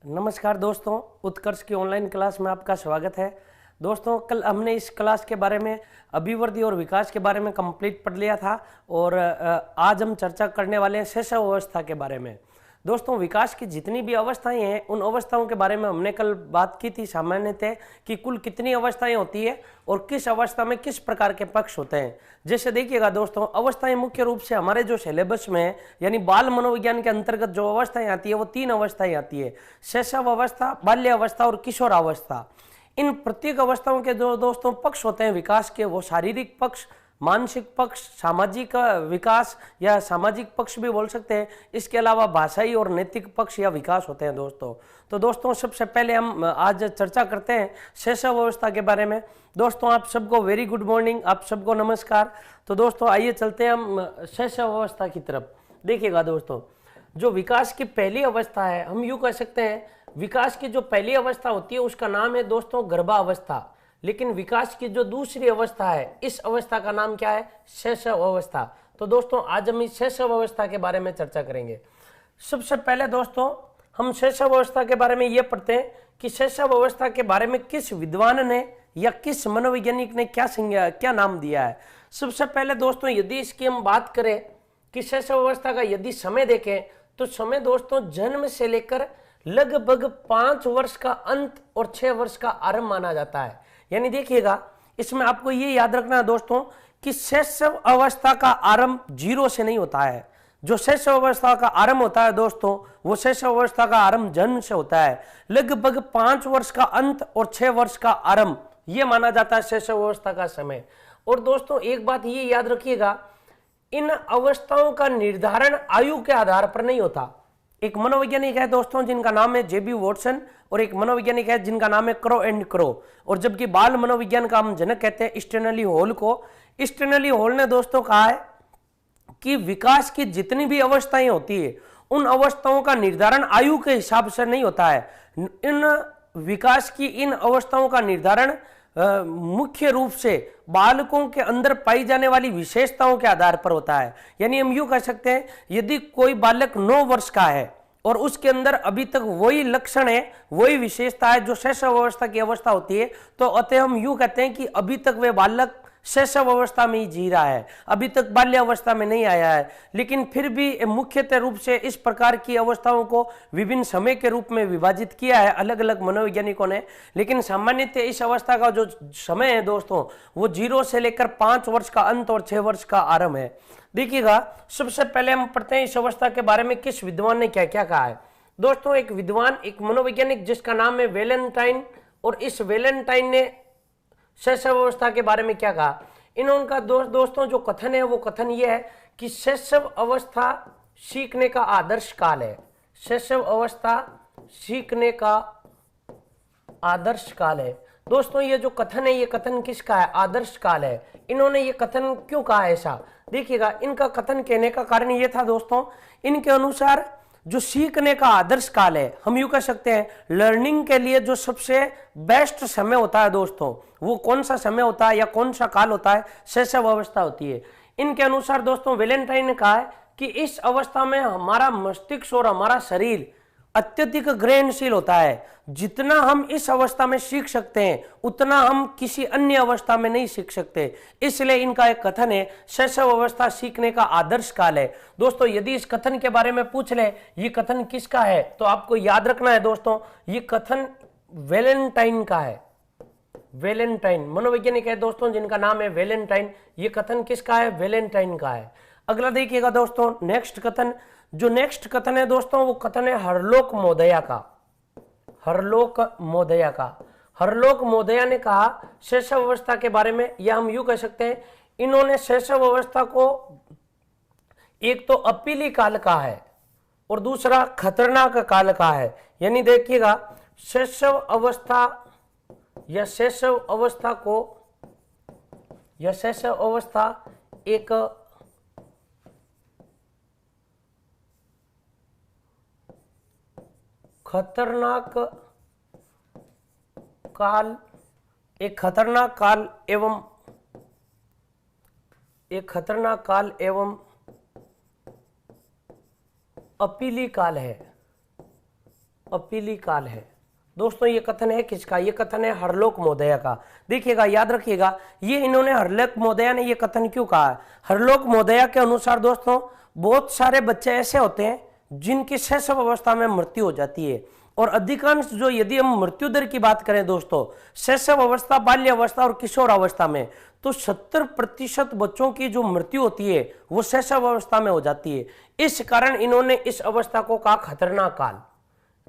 नमस्कार दोस्तों, उत्कर्ष की ऑनलाइन क्लास में आपका स्वागत है। दोस्तों, कल हमने इस क्लास के बारे में अभिवृद्धि और विकास के बारे में कंप्लीट पढ़ लिया था और आज हम चर्चा करने वाले हैं शैशव अवस्था के बारे में। दोस्तों, विकास की जितनी भी अवस्थाएं हैं उन अवस्थाओं के बारे में हमने कल बात की थी सामान्यतः कि कुल कितनी अवस्थाएं होती है और किस अवस्था में किस प्रकार के पक्ष होते हैं। जैसे देखिएगा दोस्तों, अवस्थाएं मुख्य रूप से हमारे जो सिलेबस में है यानी बाल मनोविज्ञान के अंतर्गत जो अवस्थाएं आती है वो 3 अवस्थाएं आती है: शैशव अवस्था, बाल्य अवस्था और किशोरावस्था। इन प्रत्येक अवस्थाओं के जो दोस्तों पक्ष होते हैं विकास के, वो शारीरिक पक्ष, मानसिक पक्ष, सामाजिक विकास या सामाजिक पक्ष भी बोल सकते हैं। इसके अलावा भाषाई और नैतिक पक्ष या विकास होते हैं दोस्तों। तो दोस्तों, सबसे पहले हम आज चर्चा करते हैं शैशव अवस्था के बारे में। दोस्तों, आप सबको वेरी गुड मॉर्निंग, आप सबको नमस्कार। तो दोस्तों, आइए चलते हैं हम शैशव अवस्था की तरफ। देखिएगा दोस्तों, जो विकास की पहली अवस्था है, हम यूँ कह सकते हैं विकास की जो पहली अवस्था होती है उसका नाम है दोस्तों गर्भावस्था। लेकिन विकास की जो दूसरी अवस्था है, इस अवस्था का नाम क्या है? शैशव अवस्था। तो दोस्तों, आज हम इस शैशव अवस्था के बारे में चर्चा करेंगे। सबसे पहले दोस्तों, हम शैशव अवस्था के बारे में ये पढ़ते हैं कि शैशव अवस्था के बारे में किस विद्वान ने या किस मनोवैज्ञानिक ने क्या नाम दिया है। सबसे पहले दोस्तों, यदि इसकी हम बात करें कि शैशव अवस्था का यदि समय देखें तो समय दोस्तों जन्म से लेकर लगभग 5 वर्ष का अंत और 6 वर्ष का आरंभ माना जाता है। यानी देखिएगा, इसमें आपको ये याद रखना है दोस्तों कि शैशव अवस्था का आरंभ 0 से नहीं होता है। जो शैशव अवस्था का आरंभ होता है दोस्तों, वो शैशव अवस्था का आरंभ जन्म से होता है। लगभग 5 वर्ष का अंत और 6 वर्ष का आरंभ ये माना जाता है शैशव अवस्था का समय। और दोस्तों, एक बात ये याद रखिएगा, इन अवस्थाओं का निर्धारण आयु के आधार पर नहीं होता। एक मनोवैज्ञानिक है दोस्तों जिनका नाम है जेबी वॉटसन और एक मनोवैज्ञानिक है जिनका नाम है क्रो एंड क्रो। और जबकि बाल मनोविज्ञान का हम जनक कहते हैं स्टैनली हॉल को। स्टैनली हॉल ने दोस्तों कहा है कि विकास की जितनी भी अवस्थाएं होती है उन अवस्थाओं का निर्धारण आयु के हिसाब से नहीं होता है। इन विकास की इन अवस्थाओं का निर्धारण मुख्य रूप से बालकों के अंदर पाई जाने वाली विशेषताओं के आधार पर होता है। यानी हम यूं कह सकते हैं, यदि कोई बालक 9 वर्ष का है और उसके अंदर अभी तक वही लक्षण है, वही विशेषता है जो शैशव अवस्था की अवस्था होती है, तो अतः हम यूं कहते हैं कि अभी तक वह बालक शैशव अवस्था में ही जी रहा है, अभी तक बाल्य अवस्था में नहीं आया है। लेकिन फिर भी मुख्यतः रूप से इस प्रकार की अवस्थाओं को विभिन्न समय के रूप में विभाजित किया है अलग अलग मनोवैज्ञानिकों ने। लेकिन सामान्यतः इस अवस्था का जो समय है दोस्तों, वो 0 से लेकर 5 वर्ष का अंत और 6 वर्ष का आरंभ है। देखिएगा, सबसे पहले हम पढ़ते हैं इस अवस्था के बारे में किस विद्वान ने क्या क्या कहा है। दोस्तों, एक विद्वान, एक मनोवैज्ञानिक जिसका नाम है वेलेंटाइन, और इस वेलेंटाइन ने शैशव अवस्था के बारे में क्या कहा। इनका दोस्तों जो कथन है वो कथन ये है कि शैशव अवस्था सीखने का आदर्श काल है। शैशव अवस्था सीखने का आदर्श काल है। दोस्तों, ये जो कथन है ये कथन किसका है? आदर्श काल है। इन्होंने ये कथन क्यों कहा ऐसा? देखिएगा, इनका कथन कहने का कारण ये था दोस्तों, इनके अनुसार जो सीखने का आदर्श काल है, हम यूं कह सकते हैं लर्निंग के लिए जो सबसे बेस्ट समय होता है दोस्तों, वो कौन सा समय होता है या कौन सा काल होता है? शैशव अवस्था होती है। इनके अनुसार दोस्तों वेलेंटाइन ने कहा है कि इस अवस्था में हमारा मस्तिष्क और हमारा शरीर अत्यधिक ग्रहणशील होता है। जितना हम इस अवस्था में सीख सकते हैं उतना हम किसी अन्य अवस्था में नहीं सीख सकते। इसलिए इनका एक कथन है शैशव अवस्था सीखने का आदर्श काल है। दोस्तों, यदि इस कथन के बारे में पूछ ले ये कथन किसका है, तो आपको याद रखना है दोस्तों, ये कथन वेलेंटाइन का है। वेलेंटाइन मनोवैज्ञानिक है दोस्तों जिनका नाम है वेलेंटाइन। ये कथन किसका है? वेलेंटाइन का है। अगला देखिएगा दोस्तों, नेक्स्ट कथन, जो नेक्स्ट कथन है दोस्तों वो कथन है हरलोक मोदया का। हरलोक मोदया का। हरलोक मोदया ने कहा शैशव अवस्था के बारे में, या हम यूं कह सकते हैं इन्होंने शैशव अवस्था को एक तो अपीली काल का है और दूसरा खतरनाक काल का है। यानी देखिएगा, शैशव अवस्था या शैशव अवस्था को या शैशव अवस्था एक खतरनाक काल, एक खतरनाक काल एवं अपीली काल है। अपीली काल है। दोस्तों ये कथन है किसका? ये कथन है हरलोक महोदया का। देखिएगा, याद रखिएगा, ये इन्होंने हरलोक महोदया ने ये कथन क्यों कहा है? हरलोक महोदया के अनुसार दोस्तों बहुत सारे बच्चे ऐसे होते हैं जिनकी शैशव अवस्था में मृत्यु हो जाती है, और अधिकांश जो, यदि हम मृत्यु दर की बात करें दोस्तों, शैशव अवस्था, बाल्य अवस्था और किशोर अवस्था में, तो 70% बच्चों की जो मृत्यु होती है वो शैशव अवस्था में हो जाती है। इस कारण इन्होंने इस अवस्था को कहा खतरनाक काल।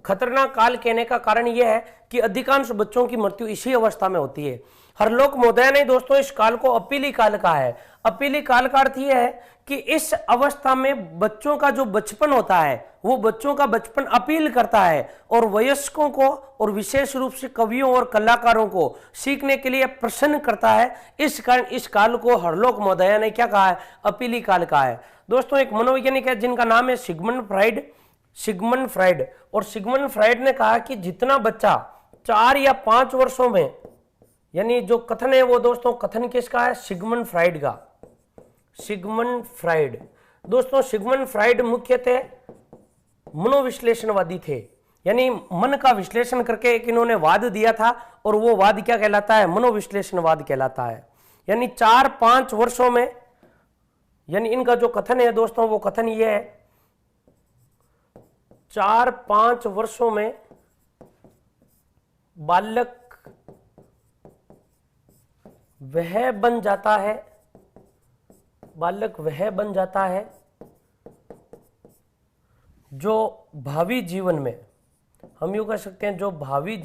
खतरनाक काल कहने का कारण यह है कि अधिकांश बच्चों की मृत्यु इसी अवस्था में होती है। हरलोक महोदया ने दोस्तों इस काल को अपीली काल कहा है। अपीली काल का अर्थ यह है कि इस अवस्था में बच्चों का जो बचपन होता है वो बच्चों का बचपन अपील करता है और वयस्कों को और विशेष रूप से कवियों और कलाकारों को सीखने के लिए प्रसन्न करता है। इस कारण इस काल को हरलोक महोदया ने क्या कहा है? अपीली काल कहा है। दोस्तों एक मनोवैज्ञानिक है जिनका नाम है सिगमंड फ्राइड, और सिगमंड फ्राइड ने कहा कि जितना बच्चा 4 या 5 वर्षों में, यानी जो कथन है वो दोस्तों कथन किसका है? सिगमंड फ्राइड का। सिगमंड फ्राइड, दोस्तों सिगमंड फ्राइड मुख्यतः मनोविश्लेषणवादी थे, यानी मन का विश्लेषण करके एक इन्होंने वाद दिया था, और वो वाद क्या कहलाता है? मनोविश्लेषणवाद कहलाता है। यानी 4-5 वर्षों में, यानी इनका जो कथन है दोस्तों वो कथन ये है, 4-5 वर्षों में बालक वह बन जाता है, जो भावी जीवन में, हम यूं कह सकते हैं, जो भावी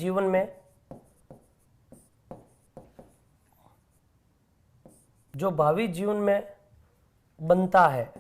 जीवन में बनता है।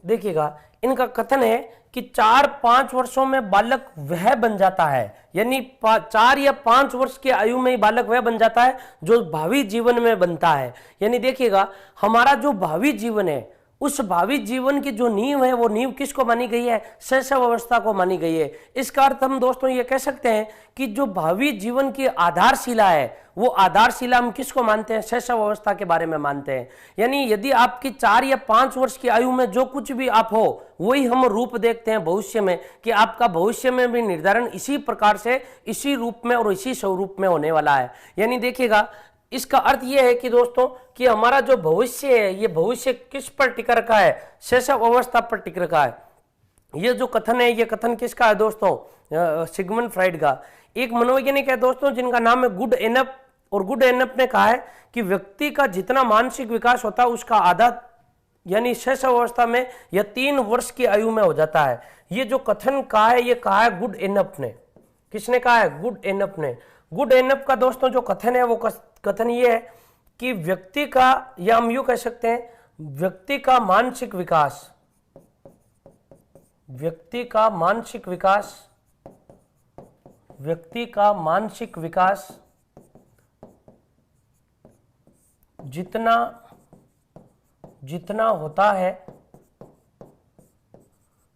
देखिएगा, इनका कथन है कि 4-5 वर्षों में बालक वह बन जाता है, यानी 4 या 5 वर्ष की आयु में ही बालक वह बन जाता है जो भावी जीवन में बनता है। यानी देखिएगा, हमारा जो भावी जीवन है, उस भावी जीवन की जो नींव है वो नींव किसको मानी गई है? शैशव अवस्था को मानी गई है। इसका अर्थ हम दोस्तों ये कह सकते हैं कि जो भावी जीवन की आधारशिला है वो आधारशिला हम किसको मानते हैं? शैशव अवस्था के बारे में मानते हैं। यानी यदि आपकी 4 या 5 वर्ष की आयु में जो कुछ भी आप हो वही हम रूप देखते हैं भविष्य में, कि आपका भविष्य में भी निर्धारण इसी प्रकार से, इसी रूप में और इसी स्वरूप में होने वाला है। यानी देखिएगा, इसका अर्थ यह है कि दोस्तों कि हमारा जो भविष्य है ये भविष्य किस पर टिक रखा है? शैशव अवस्था पर टिक रखा है। ये जो कथन है ये कथन किसका है दोस्तों? सिगमंड फ्राइड का। एक मनोवैज्ञानिक है दोस्तों जिनका नाम है गुड एनप, और गुड एनप ने कहा है कि व्यक्ति का जितना मानसिक विकास होता है उसका आधा, यानी शैशव अवस्था में या 3 वर्ष की आयु में हो जाता है। ये जो कथन कहा है ये कहा है गुड एनप ने। किसने कहा है? गुड एनप ने। गुड एनप का दोस्तों जो कथन है वो कथन ये है कि व्यक्ति का, या हम यूं कह सकते हैं, व्यक्ति का मानसिक विकास जितना होता है,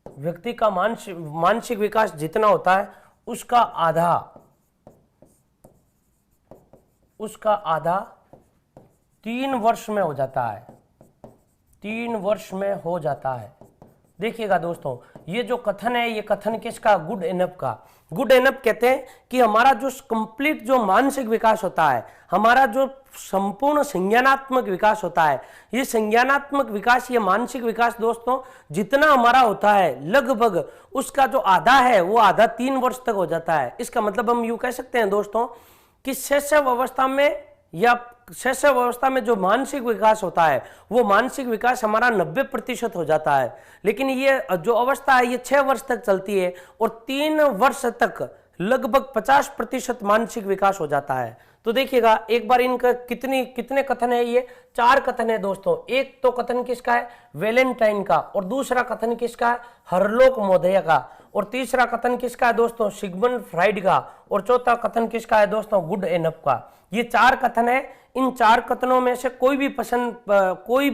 व्यक्ति का मानसिक विकास जितना होता है उसका आधा 3 वर्ष में हो जाता है। 3 वर्ष में हो जाता है। देखिएगा दोस्तों, ये जो कथन है ये कथन किसका? गुड एनप का। गुड एनप कहते हैं कि हमारा जो कंप्लीट जो मानसिक विकास होता है, हमारा जो संपूर्ण संज्ञानात्मक विकास होता है, ये संज्ञानात्मक विकास, ये मानसिक विकास दोस्तों जितना हमारा होता है लगभग उसका जो आधा है वो आधा 3 वर्ष तक हो जाता है। इसका मतलब हम यूं कह सकते हैं दोस्तों कि शैशव अवस्था में जो मानसिक विकास होता है वो मानसिक विकास हमारा 90% हो जाता है, लेकिन ये जो अवस्था है ये 6 वर्ष तक चलती है और 3 वर्ष तक लगभग 50% मानसिक विकास हो जाता है। तो देखिएगा एक बार इनका कितने कथन है? ये 4 कथन है दोस्तों। एक तो कथन किसका है? वैलेंटाइन का, और दूसरा कथन किसका है? हरलोक महोदया का, और तीसरा कथन किसका है दोस्तों? सिगमंड फ्राइड का, और चौथा कथन किसका है दोस्तों? गुड एनप का। ये 4 कथन है। इन 4 कथनों में से कोई भी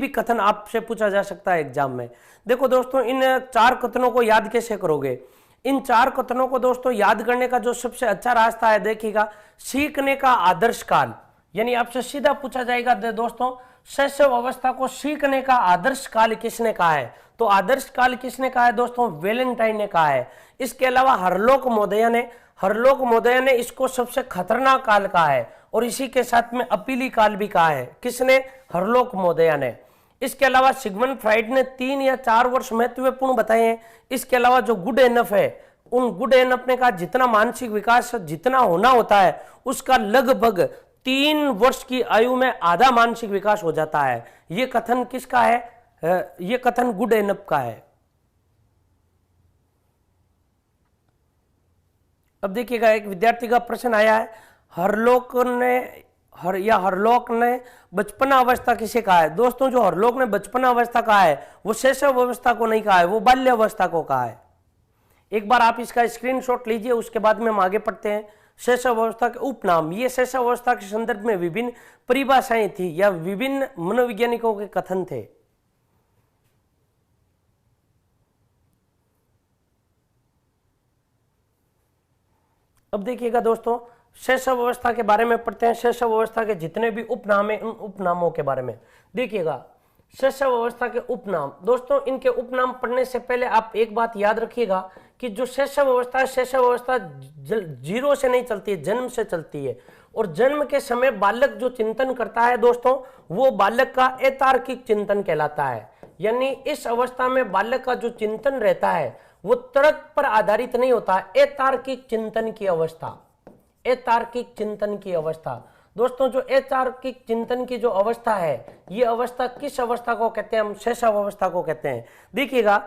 कथन आपसे पूछा जा सकता है एग्जाम में। देखो दोस्तों, इन 4 कथनों को याद कैसे करोगे? इन 4 कथनों को दोस्तों याद करने का जो सबसे अच्छा रास्ता है, देखिएगा, सीखने का आदर्श काल। यानी आपसे सीधा पूछा जाएगा दोस्तों, शैशव अवस्था को सीखने का आदर्श काल किसने कहा है? तो आदर्श काल किसने कहा है दोस्तों? वैलेंटाइन ने कहा है। इसके अलावा हरलोक महोदया ने इसको सबसे खतरनाक काल कहा है और इसी के साथ में अपीली काल भी कहा है। किसने? हरलोक महोदया ने। इसके अलावा सिगमंड फ्राइड ने 3 या 4 वर्ष महत्वपूर्ण बताए हैं। इसके अलावा जो गुड एनफ है, उन गुड एनफ ने कहा जितना मानसिक विकास जितना होना होता है उसका लगभग 3 वर्ष की आयु में आधा मानसिक विकास हो जाता है। ये कथन किसका है? ये कथन गुड एनफ का है। अब देखिएगा, एक विद्यार्थी का प्रश्न आया है, हरलोक ने बचपना अवस्था किसे कहा है? दोस्तों, जो हरलोक ने बचपना अवस्था कहा है वो शैशव अवस्था को नहीं कहा है, वो बाल्य अवस्था को कहा है। एक बार आप इसका स्क्रीनशॉट लीजिए, उसके बाद में हम आगे पढ़ते हैं। शैशव अवस्था के उपनाम, ये शैशव अवस्था के संदर्भ में विभिन्न परिभाषाएं थी या विभिन्न मनोवैज्ञानिकों के कथन थे। अब देखिएगा दोस्तों, शैशव अवस्था के बारे में पढ़ते हैं। शैशव अवस्था के जितने भी उपनाम हैं उन उपनामों के बारे में देखिएगा। शैशव अवस्था के उपनाम, दोस्तों इनके उपनाम पढ़ने से पहले आप एक बात याद रखिएगा कि जो शैशव अवस्था है, शैशव अवस्था जीरो से नहीं चलती है, जन्म से चलती है। और जन्म के समय बालक जो चिंतन करता है दोस्तों, वो बालक का अतार्किक चिंतन कहलाता है। यानी इस अवस्था में बालक का जो चिंतन रहता है वो तर्क पर आधारित नहीं होता, अतार्किक चिंतन की अवस्था, अतार्किक चिंतन की अवस्था। दोस्तों, जो अतार्किक चिंतन की जो अवस्था है, ये अवस्था किस अवस्था को कहते हैं? हम शैशव अवस्था को कहते हैं। देखिएगा,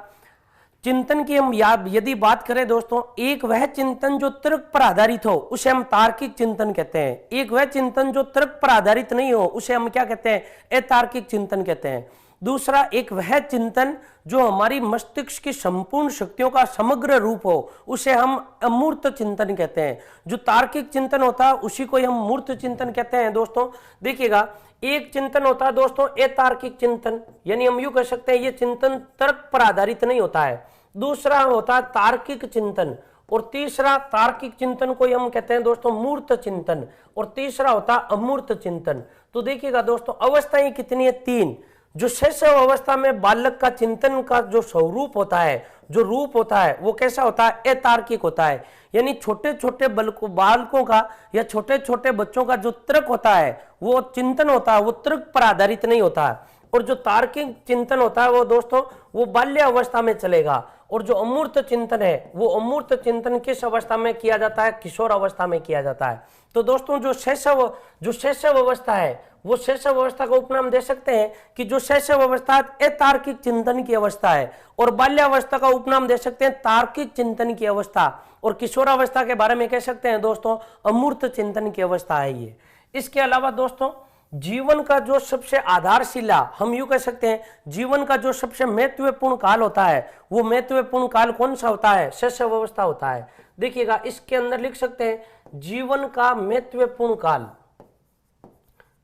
चिंतन की हम यदि बात करें दोस्तों, एक वह चिंतन जो तर्क पर आधारित हो उसे हम तार्किक चिंतन कहते हैं। एक वह चिंतन जो तर्क पर आधारित नहीं हो उसे हम क्या कहते हैं? अतार्किक चिंतन कहते हैं। दूसरा, एक वह चिंतन जो हमारी मस्तिष्क की संपूर्ण शक्तियों का समग्र रूप हो उसे हम अमूर्त चिंतन कहते हैं। जो तार्किक चिंतन होता है उसी को हम मूर्त चिंतन कहते हैं। दोस्तों देखिएगा, एक चिंतन होता है दोस्तों अतार्किक चिंतन, यानी हम यूं कह सकते हैं ये चिंतन तर्क पर आधारित नहीं होता है। दूसरा होता है तार्किक चिंतन, और तीसरा तार्किक चिंतन को हम कहते हैं दोस्तों मूर्त चिंतन, और तीसरा होता है अमूर्त चिंतन। तो देखिएगा दोस्तों, अवस्थाएं कितनी है? 3। जो शैशव अवस्था में बालक का चिंतन का जो स्वरूप होता है, जो रूप होता है, वो कैसा होता है? अतार्किक होता है। यानी छोटे छोटे बालकों का या छोटे छोटे बच्चों का जो तर्क होता है, वो चिंतन होता है, वो तर्क पर आधारित नहीं होता है। और जो तार्किक चिंतन होता है वो दोस्तों वो बाल्य अवस्था में चलेगा। और जो अमूर्त चिंतन है, वो अमूर्त चिंतन किस अवस्था में किया जाता है? किशोर अवस्था में किया जाता है। तो दोस्तों, जो शैशव अवस्था है, वो शैशव अवस्था का उपनाम दे सकते हैं कि जो शैशव अवस्था अतार्किक चिंतन की अवस्था है, और बाल्यावस्था का उपनाम दे सकते हैं तार्किक चिंतन की अवस्था, और किशोरावस्था के बारे में कह सकते हैं दोस्तों अमूर्त चिंतन की अवस्था है ये। इसके अलावा दोस्तों, जीवन का जो सबसे आधारशिला, हम यूं कह सकते हैं जीवन का जो सबसे महत्वपूर्ण काल होता है, वो महत्वपूर्ण काल कौन सा होता है? शैशव अवस्था होता है। देखिएगा, इसके अंदर लिख सकते हैं जीवन का महत्वपूर्ण काल,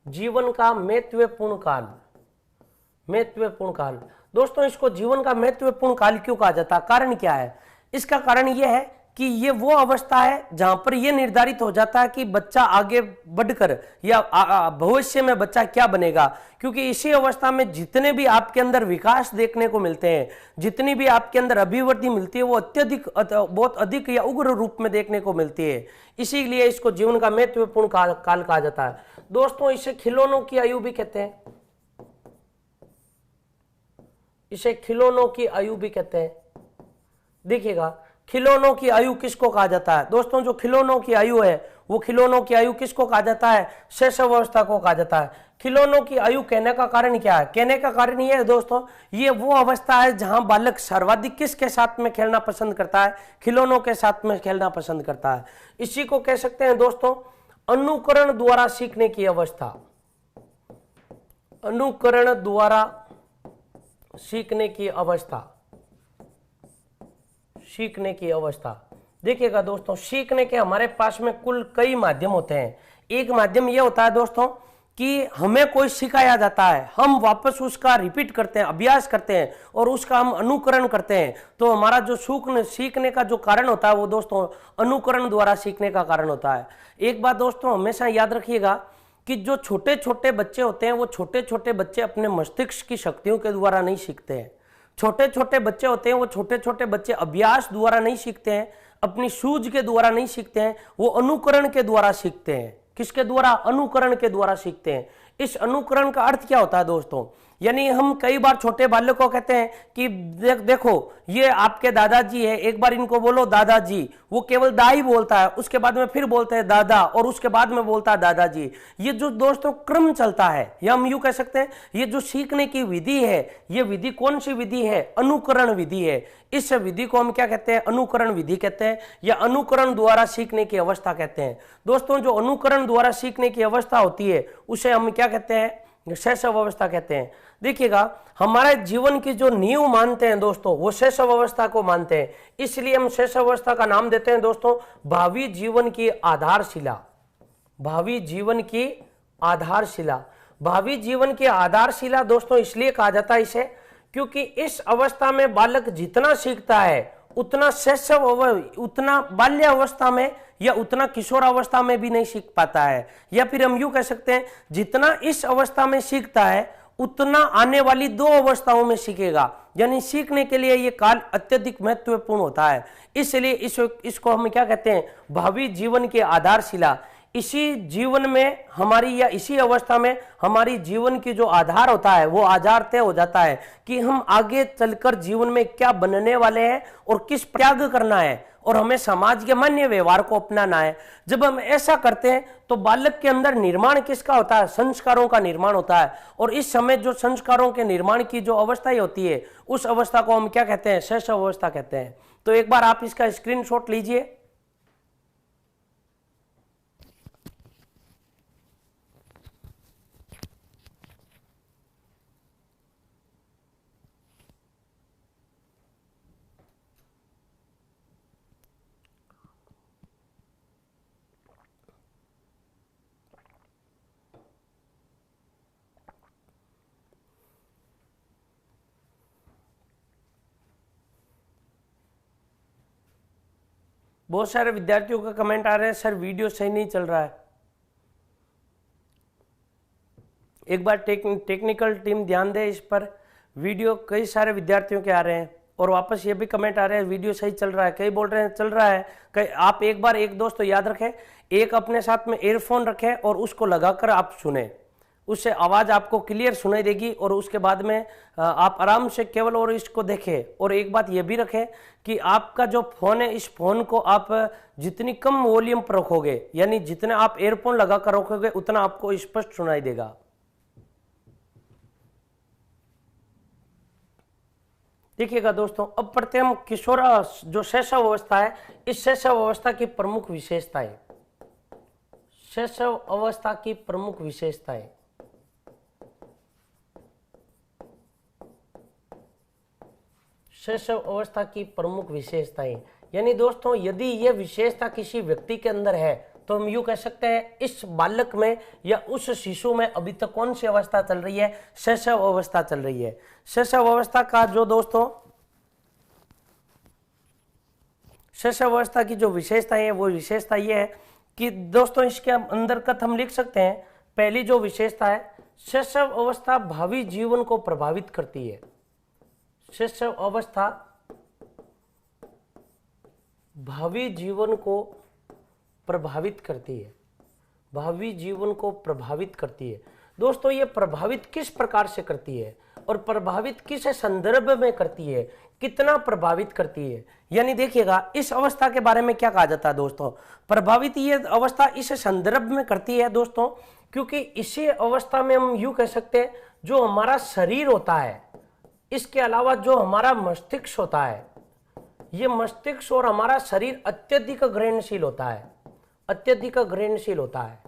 जीवन का महत्वपूर्ण काल, महत्वपूर्ण काल। दोस्तों, इसको जीवन का महत्वपूर्ण काल क्यों कहा जाता है? कारण क्या है? इसका कारण यह है कि ये वो अवस्था है जहां पर यह निर्धारित हो जाता है कि बच्चा आगे बढ़कर या भविष्य में बच्चा क्या बनेगा। क्योंकि इसी अवस्था में जितने भी आपके अंदर विकास देखने को मिलते हैं, जितनी भी आपके अंदर अभिवृद्धि मिलती है, वो बहुत अधिक या उग्र रूप में देखने को मिलती है। इसीलिए इसको जीवन का महत्वपूर्ण काल कहा जाता है। दोस्तों, इसे खिलौनों की आयु भी कहते हैं, इसे खिलौनों की आयु भी कहते हैं। देखिएगा, खिलौनों की आयु किसको कहा जाता है? दोस्तों, जो खिलौनों की आयु है, वो खिलौनों की आयु किसको कहा जाता है? शैशव अवस्था को कहा जाता है। खिलौनों की आयु कहने का कारण क्या है? कहने का कारण ये है दोस्तों, ये वो अवस्था है जहां बालक सर्वाधिक किसके साथ में खेलना पसंद करता है? खिलौनों के साथ में खेलना पसंद करता है। इसी को कह सकते हैं दोस्तों अनुकरण द्वारा सीखने की अवस्था, अनुकरण द्वारा सीखने की अवस्था, सीखने की अवस्था। देखिएगा दोस्तों, सीखने के हमारे पास में कुल कई माध्यम होते हैं। एक माध्यम यह होता है दोस्तों कि हमें कोई सिखाया जाता है, हम वापस उसका रिपीट करते हैं, अभ्यास करते हैं और उसका हम अनुकरण करते हैं। तो हमारा जो सीखने का जो कारण होता है वो दोस्तों अनुकरण द्वारा सीखने का कारण होता है। एक बात दोस्तों हमेशा याद रखिएगा कि जो छोटे छोटे बच्चे होते हैं वो छोटे छोटे बच्चे अपने मस्तिष्क की शक्तियों के द्वारा नहीं सीखते हैं। छोटे छोटे बच्चे होते हैं वो छोटे छोटे बच्चे अभ्यास द्वारा नहीं सीखते हैं, अपनी सूझ के द्वारा नहीं सीखते हैं, वो अनुकरण के द्वारा सीखते हैं। किसके द्वारा? अनुकरण के द्वारा सीखते हैं। इस अनुकरण का अर्थ क्या होता है दोस्तों? यानी हम कई बार छोटे बालक को कहते हैं कि देखो ये आपके दादाजी है, एक बार इनको बोलो दादाजी, वो केवल दा ही बोलता है, उसके बाद में फिर बोलते हैं दादा, और उसके बाद में बोलता है दादाजी। ये जो दोस्तों क्रम चलता है, या हम यूं कह सकते हैं ये जो सीखने की विधि है, ये विधि कौन सी विधि है? अनुकरण विधि है। इस विधि को हम क्या कहते हैं? अनुकरण विधि कहते हैं, या अनुकरण द्वारा सीखने की अवस्था कहते हैं। दोस्तों जो अनुकरण द्वारा सीखने की अवस्था होती है उसे हम क्या कहते हैं? शैशव अवस्था कहते हैं। देखिएगा, हमारे जीवन की जो नींव मानते हैं दोस्तों, वो शैशव अवस्था को मानते हैं। इसलिए हम शैशव अवस्था का नाम देते हैं दोस्तों भावी जीवन की आधारशिला। भावी जीवन की आधारशिला। भावी जीवन की आधारशिला दोस्तों इसलिए कहा जाता है इसे, क्योंकि इस अवस्था में बालक जितना सीखता है उतना शैशव उतना बाल्य अवस्था में या उतना किशोर अवस्था में भी नहीं सीख पाता है। या फिर हम यूं कह सकते हैं जितना इस अवस्था में सीखता है उतना आने वाली 2 अवस्थाओं में सीखेगा। यानी सीखने के लिए यह काल अत्यधिक महत्वपूर्ण होता है। इसलिए इसको हम क्या कहते हैं? भावी जीवन की आधारशिला। इसी जीवन में हमारी, या इसी अवस्था में हमारी जीवन की जो आधार होता है वो आधार तय हो जाता है कि हम आगे चलकर जीवन में क्या बनने वाले हैं और किस त्याग करना है, और हमें समाज के मान्य व्यवहार को अपनाना है। जब हम ऐसा करते हैं तो बालक के अंदर निर्माण किसका होता है? संस्कारों का निर्माण होता है। और इस समय जो संस्कारों के निर्माण की जो अवस्था होती है उस अवस्था को हम क्या कहते हैं? शैशव अवस्था कहते हैं। तो एक बार आप इसका स्क्रीनशॉट लीजिए। बहुत सारे विद्यार्थियों का कमेंट आ रहे हैं, सर वीडियो सही नहीं चल रहा है। एक बार टेक्निकल टीम ध्यान दे इस पर। वीडियो कई सारे विद्यार्थियों के आ रहे हैं और वापस ये भी कमेंट आ रहे हैं वीडियो सही चल रहा है, कई बोल रहे हैं चल रहा है। कई आप एक बार एक दोस्त तो याद रखें, एक अपने साथ में ईयरफोन रखें और उसको लगाकर आप सुने, उससे आवाज़ आपको क्लियर सुनाई देगी। और उसके बाद में आप आराम से केवल और इसको देखें। और एक बात ये भी रखें कि आपका जो फ़ोन है, इस फ़ोन को आप जितनी कम वॉल्यूम पर रखोगे, यानी जितने आप ईयरफोन लगा कर रखोगे उतना आपको स्पष्ट सुनाई देगा। देखिएगा दोस्तों, अब पढ़ते हैं हम किशोर जो शैशव अवस्था है, इस शैशव अवस्था की प्रमुख विशेषताएं। शैशव अवस्था की प्रमुख विशेषताएं। शैशव अवस्था की प्रमुख विशेषताएं, यानी दोस्तों यदि यह विशेषता किसी व्यक्ति के अंदर है तो हम यूं कह सकते हैं इस बालक में या उस शिशु में अभी तक कौन सी अवस्था चल रही है? शैशव अवस्था चल रही है। शैशव अवस्था का जो दोस्तों शैशव अवस्था की जो विशेषता है वो विशेषता ये है कि दोस्तों इसके अंतर्गत हम लिख सकते हैं, पहली जो विशेषता है, शैशव अवस्था भावी जीवन को प्रभावित करती है। शैशव अवस्था भावी जीवन को प्रभावित करती है। भावी जीवन को प्रभावित करती है। दोस्तों ये प्रभावित किस प्रकार से करती है और प्रभावित किस संदर्भ में करती है, कितना प्रभावित करती है? यानी देखिएगा इस अवस्था के बारे में क्या कहा जाता है दोस्तों, प्रभावित ये अवस्था इस संदर्भ में करती है दोस्तों, क्योंकि इसी अवस्था में हम यूं कह सकते हैं जो हमारा शरीर होता है, इसके अलावा जो हमारा मस्तिष्क होता है, ये मस्तिष्क और हमारा शरीर अत्यधिक ग्रहणशील होता है। अत्यधिक ग्रहणशील होता है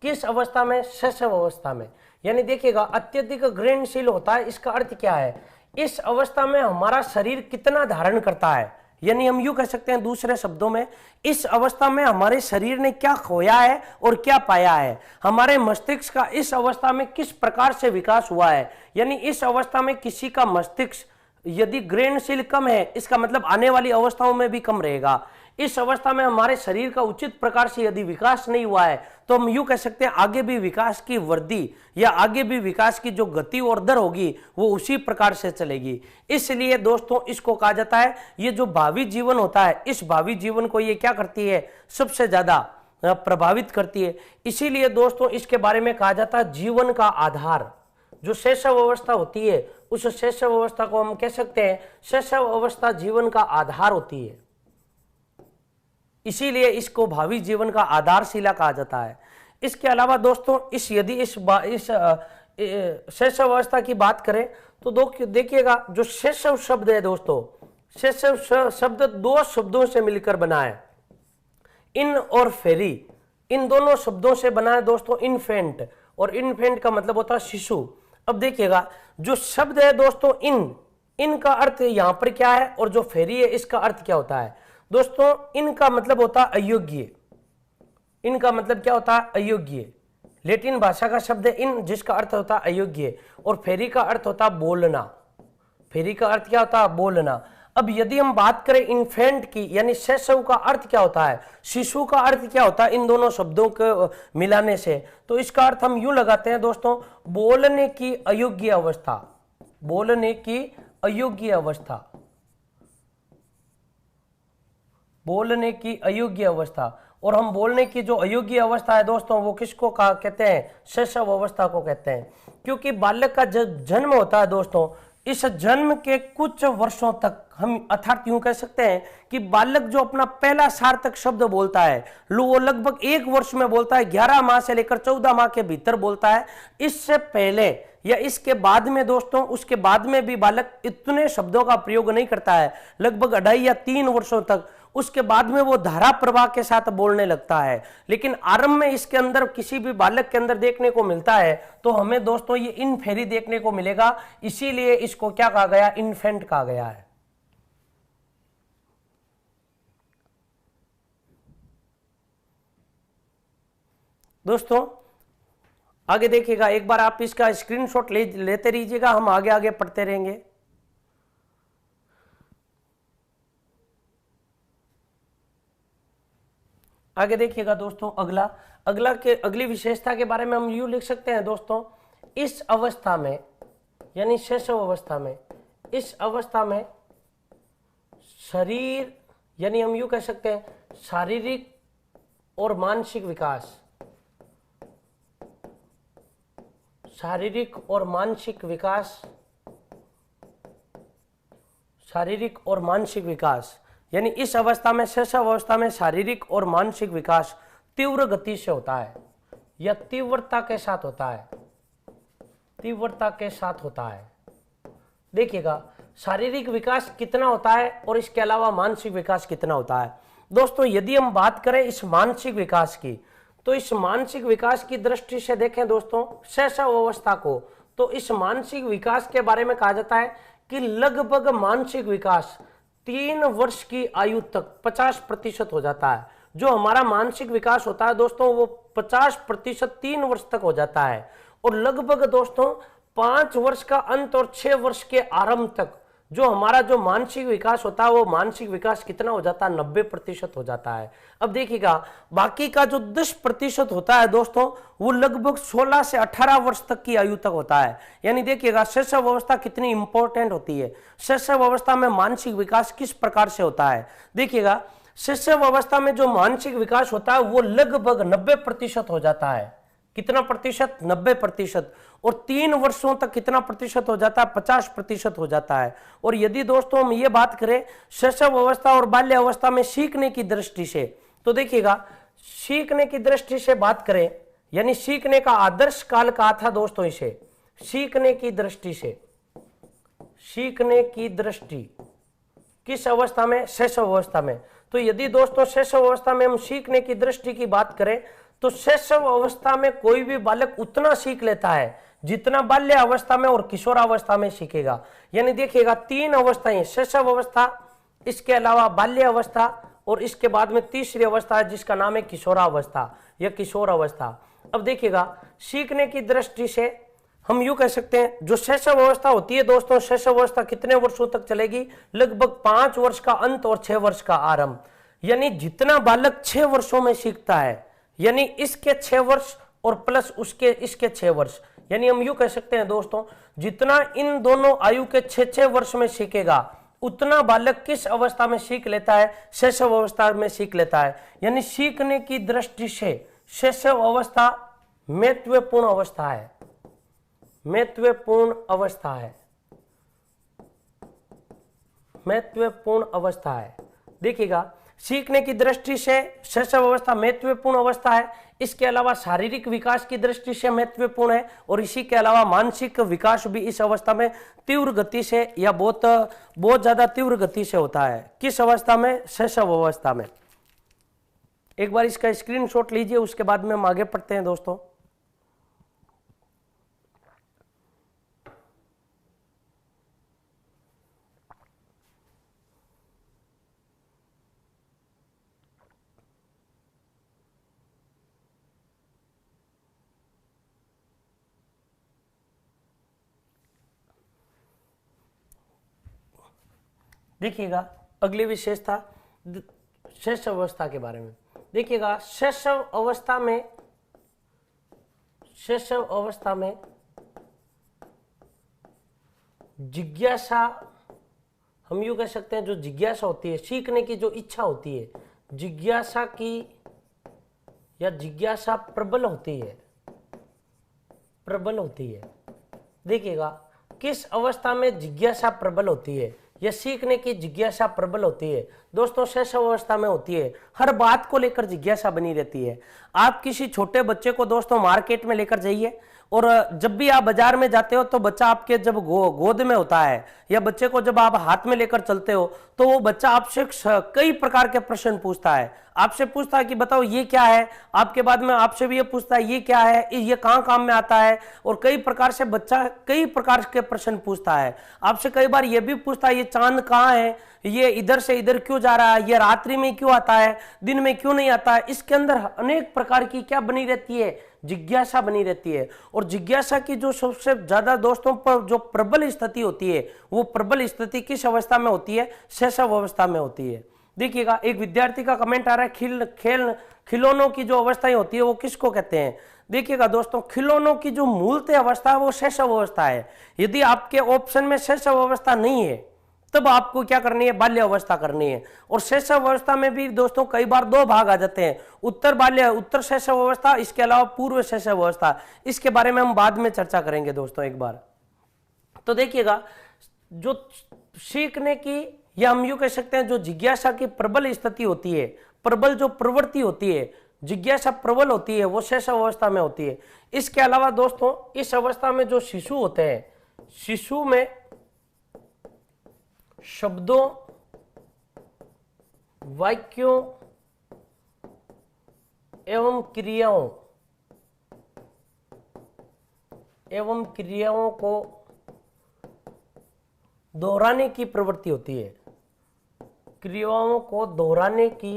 किस अवस्था में? शैशव अवस्था में। यानी देखिएगा अत्यधिक ग्रहणशील होता है, इसका अर्थ क्या है? इस अवस्था में हमारा शरीर कितना धारण करता है, यानी हम यूं कह सकते हैं दूसरे शब्दों में इस अवस्था में हमारे शरीर ने क्या खोया है और क्या पाया है, हमारे मस्तिष्क का इस अवस्था में किस प्रकार से विकास हुआ है। यानी इस अवस्था में किसी का मस्तिष्क यदि ग्रहणशील कम है, इसका मतलब आने वाली अवस्थाओं में भी कम रहेगा। इस अवस्था में हमारे शरीर का उचित प्रकार से यदि विकास नहीं हुआ है तो हम यूं कह सकते हैं आगे भी विकास की वृद्धि या आगे भी विकास की जो गति और दर होगी वो उसी प्रकार से चलेगी। इसलिए दोस्तों इसको कहा जाता है, ये जो भावी जीवन होता है, इस भावी जीवन को ये क्या करती है, सबसे ज्यादा प्रभावित करती है। इसीलिए दोस्तों इसके बारे में कहा जाता है जीवन का आधार। जो शैशव अवस्था होती है उस शैशव अवस्था को हम कह सकते हैं शैशव अवस्था जीवन का आधार होती है, इसीलिए इसको भावी जीवन का आधारशिला कहा जाता है। इसके अलावा दोस्तों यदि इस शैशव अवस्था की बात करें तो देखिएगा जो शैशव शब्द है दोस्तों, शैशव शब्द दो शब्दों से मिलकर बना है, इन और फेरी, इन दोनों शब्दों से बना है दोस्तों इन्फेंट, और इन्फेंट का मतलब होता है शिशु। अब देखिएगा जो शब्द है दोस्तों इन का अर्थ यहां पर क्या है और जो फेरी है इसका अर्थ क्या होता है दोस्तों, इनका मतलब होता है अयोग्य, इनका मतलब क्या होता है अयोग्य। लैटिन भाषा का शब्द है इन जिसका अर्थ होता है अयोग्य, और फेरी का अर्थ होता है बोलना, फेरी का अर्थ क्या होता है बोलना। अब यदि हम बात करें इन्फेंट की यानी शैशव का अर्थ क्या होता है, शिशु का अर्थ क्या होता है इन दोनों शब्दों को मिलाने से, तो इसका अर्थ हम यूं लगाते हैं दोस्तों बोलने की अयोग्य अवस्था, बोलने की अयोग्य अवस्था, बोलने की अयोग्य अवस्था। और हम बोलने की जो अयोग्य अवस्था है दोस्तों वो किसको कहते हैं, शैशव अवस्था को कहते हैं। क्योंकि बालक का जब जन्म होता है दोस्तों, इस जन्म के कुछ वर्षों तक हम अर्थात यूं कह सकते हैं कि बालक जो अपना पहला सार्थक शब्द बोलता है वो लगभग 1 वर्ष में बोलता है, 11 माह से लेकर 14 माह के भीतर बोलता है। इससे पहले या इसके बाद में दोस्तों, उसके बाद में भी बालक इतने शब्दों का प्रयोग नहीं करता है, लगभग 2.5 या 3 वर्षों तक। उसके बाद में वो धारा प्रवाह के साथ बोलने लगता है। लेकिन आरंभ में इसके अंदर किसी भी बालक के अंदर देखने को मिलता है तो हमें दोस्तों ये इनफेरी देखने को मिलेगा, इसीलिए इसको क्या कहा गया, इन्फेंट कहा गया है। दोस्तों आगे देखिएगा, एक बार आप इसका स्क्रीनशॉट लेते रहिएगा, हम आगे आगे पढ़ते रहेंगे। आगे देखिएगा दोस्तों, अगली विशेषता के बारे में हम यूं लिख सकते हैं दोस्तों, इस अवस्था में यानी शैशव अवस्था में, इस अवस्था में शरीर यानी हम यूं कह सकते हैं शारीरिक और मानसिक विकास, शारीरिक और मानसिक विकास, शारीरिक और मानसिक विकास यानी इस अवस्था में शैशव अवस्था में शारीरिक और मानसिक विकास तीव्र गति से होता है या तीव्रता के साथ होता है, तीव्रता के साथ होता है। देखिएगा शारीरिक विकास कितना होता है और इसके अलावा मानसिक विकास कितना होता है। दोस्तों यदि हम बात करें इस मानसिक विकास की, तो इस मानसिक विकास की दृष्टि से देखें दोस्तों शैशव अवस्था को, तो इस मानसिक विकास के बारे में कहा जाता है कि लगभग मानसिक विकास 3 वर्ष की आयु तक 50% हो जाता है। जो हमारा मानसिक विकास होता है दोस्तों वो 50% 3 वर्ष तक हो जाता है, और लगभग दोस्तों 5 वर्ष का अंत और 6 वर्ष के आरंभ तक जो हमारा जो मानसिक विकास होता है वो मानसिक विकास कितना हो जाता है, 90% हो जाता है। अब देखिएगा बाकी का जो 10% होता है दोस्तों वो लगभग 16 से 18 वर्ष तक की आयु तक होता है। यानी देखिएगा शैशव अवस्था कितनी इंपॉर्टेंट होती है। शैशव अवस्था में मानसिक विकास किस प्रकार से होता है, देखिएगा शैशव अवस्था में जो मानसिक विकास होता है वो लगभग 90% हो जाता है। कितना प्रतिशत, 90%। और 3 वर्षों तक कितना प्रतिशत हो जाता है, 50% हो जाता है। और यदि दोस्तों हम ये बात करें शैशव अवस्था और बाल्य अवस्था में सीखने की दृष्टि से, तो देखिएगा सीखने की दृष्टि से बात करें यानी सीखने का आदर्श काल कहा था दोस्तों इसे, सीखने की दृष्टि से, सीखने की दृष्टि किस अवस्था में, शैशव अवस्था में। तो यदि दोस्तों शैशव अवस्था में हम सीखने की दृष्टि की बात करें तो शैशव अवस्था में कोई भी बालक उतना सीख लेता है जितना बाल्य अवस्था में और किशोरावस्था में सीखेगा। यानी देखिएगा 3 अवस्थाएं, शैशव अवस्था, इसके अलावा बाल्य अवस्था और इसके बाद में तीसरी अवस्था है जिसका नाम है किशोरावस्था या किशोर अवस्था। अब देखिएगा सीखने की दृष्टि से हम यूं कह सकते हैं जो शैशव अवस्था होती है दोस्तों, शैशव अवस्था कितने वर्षों तक चलेगी, लगभग 5 वर्ष का अंत और 6 वर्ष का आरंभ। यानी जितना बालक 6 वर्षों में सीखता है, यानी इसके 6 वर्ष और प्लस उसके इसके 6 वर्ष, यानी हम यूं कह सकते हैं दोस्तों, जितना इन दोनों आयु के 6-6 वर्ष में सीखेगा उतना बालक किस अवस्था में सीख लेता है, शैशव अवस्था में सीख लेता है। यानी सीखने की दृष्टि से शैशव अवस्था महत्वपूर्ण अवस्था है, महत्वपूर्ण अवस्था है, महत्वपूर्ण अवस्था है। देखिएगा, सीखने की दृष्टि से शैशव अवस्था महत्वपूर्ण अवस्था है। इसके अलावा शारीरिक विकास की दृष्टि से महत्वपूर्ण है, और इसी के अलावा मानसिक विकास भी इस अवस्था में तीव्र गति से या बहुत ज्यादा तीव्र गति से होता है। किस अवस्था में? शैशव अवस्था में। एक बार इसका स्क्रीनशॉट लीजिए, उसके बाद में हम आगे पढ़ते हैं दोस्तों। देखिएगा, अगली विशेषता शैशव अवस्था के बारे में। देखिएगा, शैशव अवस्था में जिज्ञासा, हम यूं कह सकते हैं, जो जिज्ञासा होती है, सीखने की जो इच्छा होती है, जिज्ञासा की या जिज्ञासा प्रबल होती है, प्रबल होती है। देखिएगा, किस अवस्था में जिज्ञासा प्रबल होती है या सीखने की जिज्ञासा प्रबल होती है? दोस्तों, शैशव अवस्था में होती है। हर बात को लेकर जिज्ञासा बनी रहती है। आप किसी छोटे बच्चे को दोस्तों मार्केट में लेकर जाइए, और जब भी आप बाजार में जाते हो तो बच्चा आपके जब गोद में होता है या बच्चे को जब आप हाथ में लेकर चलते हो तो वो बच्चा आपसे कई प्रकार के प्रश्न पूछता है। आपसे पूछता है कि बताओ ये क्या है, आपके बाद में आपसे भी ये पूछता है ये क्या है, ये कहाँ काम में आता है, और कई प्रकार से बच्चा कई प्रकार के प्रश्न पूछता है। आपसे कई बार ये भी पूछता है ये चांद कहाँ है, ये इधर से इधर क्यों जा रहा है, ये रात्रि में क्यों आता है, दिन में क्यों नहीं आता है। इसके अंदर अनेक प्रकार की क्या बनी रहती है? जिज्ञासा बनी रहती है। और जिज्ञासा की जो सबसे ज्यादा दोस्तों पर जो प्रबल स्थिति होती है, वो प्रबल स्थिति किस अवस्था में होती है? शैशव अवस्था में होती है। देखिएगा, एक विद्यार्थी का कमेंट आ रहा है, खिलौनों की जो अवस्थाएं होती है वो किसको कहते हैं? देखिएगा दोस्तों, खिलौनों की जो मूलतः अवस्था है वो शैशव अवस्था है। यदि आपके ऑप्शन में शैशव अवस्था नहीं है तब आपको क्या करनी है? बाल्य अवस्था करनी है। और शैशव अवस्था में भी दोस्तों कई बार दो भाग आ जाते हैं, उत्तर शैशव अवस्था, इसके अलावा पूर्व शैशव अवस्था। इसके बारे में हम बाद में चर्चा करेंगे दोस्तों एक बार। तो देखिएगा, जो सीखने की या हम यूं कह सकते हैं जो जिज्ञासा की प्रबल स्थिति होती है, प्रबल जो प्रवृत्ति होती है, जिज्ञासा प्रबल होती है, वो शैशव अवस्था में होती है। इसके अलावा दोस्तों इस अवस्था में जो शिशु होते हैं, शिशु में शब्दों, वाक्यों एवं क्रियाओं को दोहराने की प्रवृत्ति होती है, क्रियाओं को दोहराने की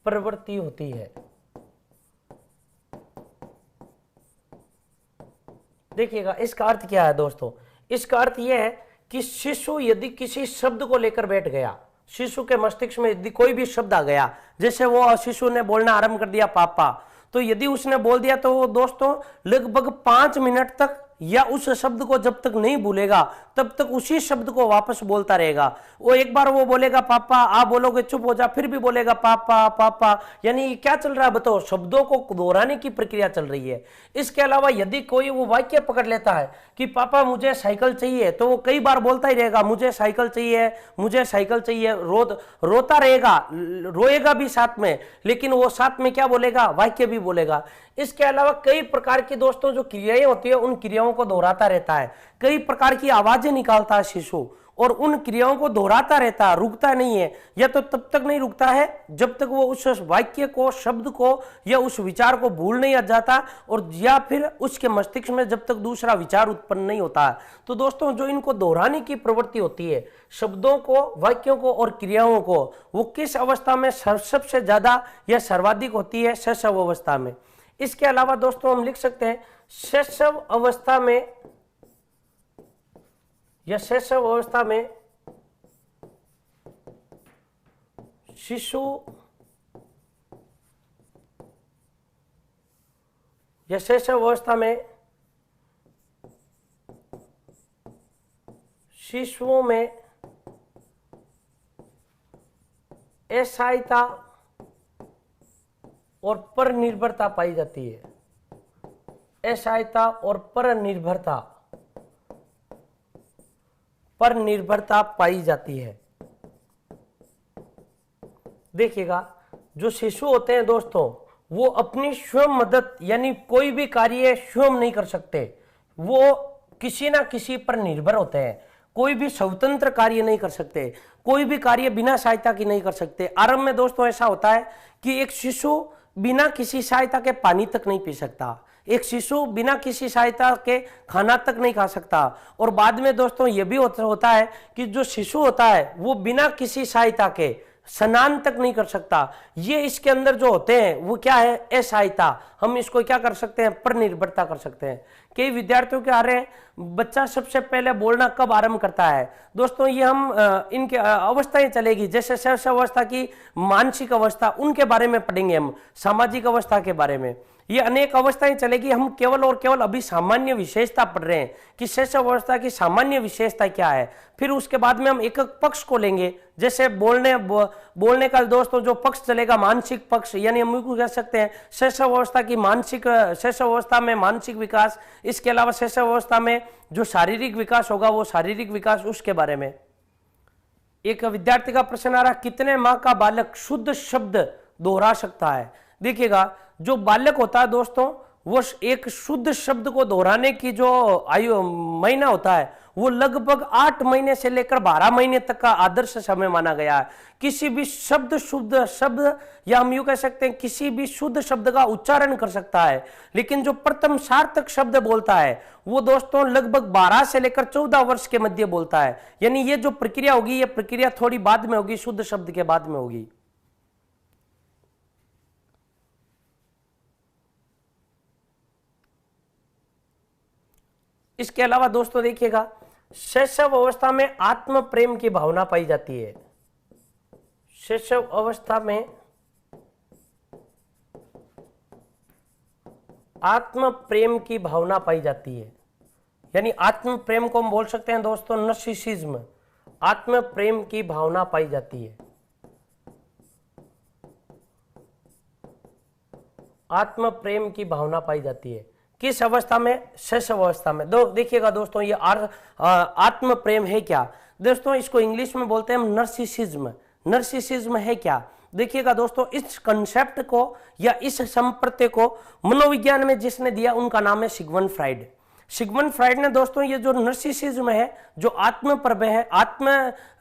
प्रवृत्ति होती है। देखिएगा, इसका अर्थ क्या है दोस्तों? इसका अर्थ यह है कि शिशु यदि किसी शब्द को लेकर बैठ गया, शिशु के मस्तिष्क में यदि कोई भी शब्द आ गया, जैसे वो शिशु ने बोलना आरंभ कर दिया पापा, तो यदि उसने बोल दिया तो वो दोस्तों लगभग 5 मिनट तक या उस शब्द को जब तक नहीं भूलेगा तब तक उसी शब्द को वापस बोलता रहेगा। वो एक बार वो बोलेगा पापा, आप बोलोगे चुप हो जा, फिर भी बोलेगा पापा पापा। यानी क्या चल रहा है बताओ? शब्दों को दोहराने की प्रक्रिया चल रही है। इसके अलावा यदि कोई वो वाक्य पकड़ लेता है कि पापा मुझे साइकिल चाहिए, तो वो कई बार बोलता ही रहेगा मुझे साइकिल चाहिए, मुझे साइकिल चाहिए। रोता रहेगा, रोएगा भी साथ में, लेकिन वो साथ में क्या बोलेगा? वाक्य भी बोलेगा। इसके अलावा कई प्रकार की दोस्तों जो क्रियाएं होती है उन क्रियाओं को दोहराता रहता है, कई प्रकार की आवाजें निकालता है शिशु, और उन क्रियाओं को दोहराता रहता है, रुकता नहीं है। या तो तब तक नहीं रुकता है जब तक वो उस वाक्य को, शब्द को या उस विचार को भूल नहीं जाता, और या फिर उसके मस्तिष्क में जब तक दूसरा विचार उत्पन्न नहीं होता है। तो दोस्तों जो इनको दोहराने की प्रवृत्ति होती है, शब्दों को, वाक्यों को और क्रियाओं को, वो किस अवस्था में सबसे ज्यादा या सर्वाधिक होती है? शैशव अवस्था में। इसके अलावा दोस्तों हम लिख सकते हैं शैशव अवस्था में या शैशव अवस्था में शिशु या शैशव अवस्था में शिशुओं में असहायता और परनिर्भरता पाई जाती है। असहायता और परनिर्भरता पाई जाती है। देखिएगा, जो शिशु होते हैं दोस्तों, वो अपनी स्वयं मदद यानी कोई भी कार्य स्वयं नहीं कर सकते, वो किसी ना किसी पर निर्भर होते हैं। कोई भी स्वतंत्र कार्य नहीं कर सकते, कोई भी कार्य बिना सहायता की नहीं कर सकते। आरंभ में दोस्तों ऐसा होता है कि एक शिशु बिना किसी सहायता के पानी तक नहीं पी सकता, एक शिशु बिना किसी सहायता के खाना तक नहीं खा सकता। और बाद में दोस्तों ये भी होता है कि जो शिशु होता है वो बिना किसी सहायता के स्नान तक नहीं कर सकता। ये इसके अंदर जो होते हैं वो क्या है, असहायता। हम इसको क्या कर सकते हैं, परनिर्भरता कर सकते हैं। कई विद्यार्थियों के आ रहे हैं, बच्चा सबसे पहले बोलना कब आरंभ करता है दोस्तों, ये हम इनके अवस्थाएं चलेगी, जैसे शैशव अवस्था की मानसिक अवस्था, उनके बारे में पढ़ेंगे हम, सामाजिक अवस्था के बारे में, ये अनेक अवस्थाएं चलेगी। हम केवल और केवल अभी सामान्य विशेषता पढ़ रहे हैं कि शैशव अवस्था की सामान्य विशेषता क्या है। फिर उसके बाद में हम एक एक पक्ष को लेंगे, जैसे बोलने का दोस्तों जो पक्ष चलेगा, मानसिक पक्ष, यानी हम कह सकते हैं शैशव अवस्था की शैशव अवस्था में मानसिक विकास, इसके अलावा शैशव अवस्था में जो शारीरिक विकास होगा वो शारीरिक विकास, उसके बारे में। एक विद्यार्थी का प्रश्न आ रहा, कितने माह का बालक शुद्ध शब्द दोहरा सकता है। देखिएगा, जो बालक होता है दोस्तों, वो एक शुद्ध शब्द को दोहराने की जो आयु महीना होता है वो लगभग 8 महीने से लेकर 12 महीने तक का आदर्श समय माना गया है। किसी भी शुद्ध शब्द या हम यूं कह सकते हैं किसी भी शुद्ध शब्द का उच्चारण कर सकता है, लेकिन जो प्रथम सार्थक शब्द बोलता है वो दोस्तों लगभग 12 से लेकर 14 वर्ष के मध्य बोलता है। यानी ये जो प्रक्रिया होगी, ये प्रक्रिया थोड़ी बाद में होगी, शुद्ध शब्द के बाद में होगी। इसके अलावा दोस्तों देखिएगा, शैशव अवस्था में आत्म प्रेम की भावना पाई जाती है। शैशव अवस्था में आत्म प्रेम की भावना पाई जाती है, यानी आत्म प्रेम को हम बोल सकते हैं दोस्तों नर्सिसिज्म। आत्म प्रेम की भावना पाई जाती है, आत्म प्रेम की भावना पाई जाती है। किस अवस्था में, शैशव अवस्था में। देखिएगा दोस्तों, ये आत्म प्रेम है क्या दोस्तों, इसको इंग्लिश में बोलते हैं हम नर्सिसिज्म। नर्सिसिज्म है क्या, देखिएगा दोस्तों, इस कंसेप्ट को या इस संप्रत्यय को मनोविज्ञान में जिसने दिया उनका नाम है सिगमंड फ्राइड। सिगमंड फ्राइड ने दोस्तों ये जो नर्सिसिज्म है, जो आत्म प्रभय है, आत्म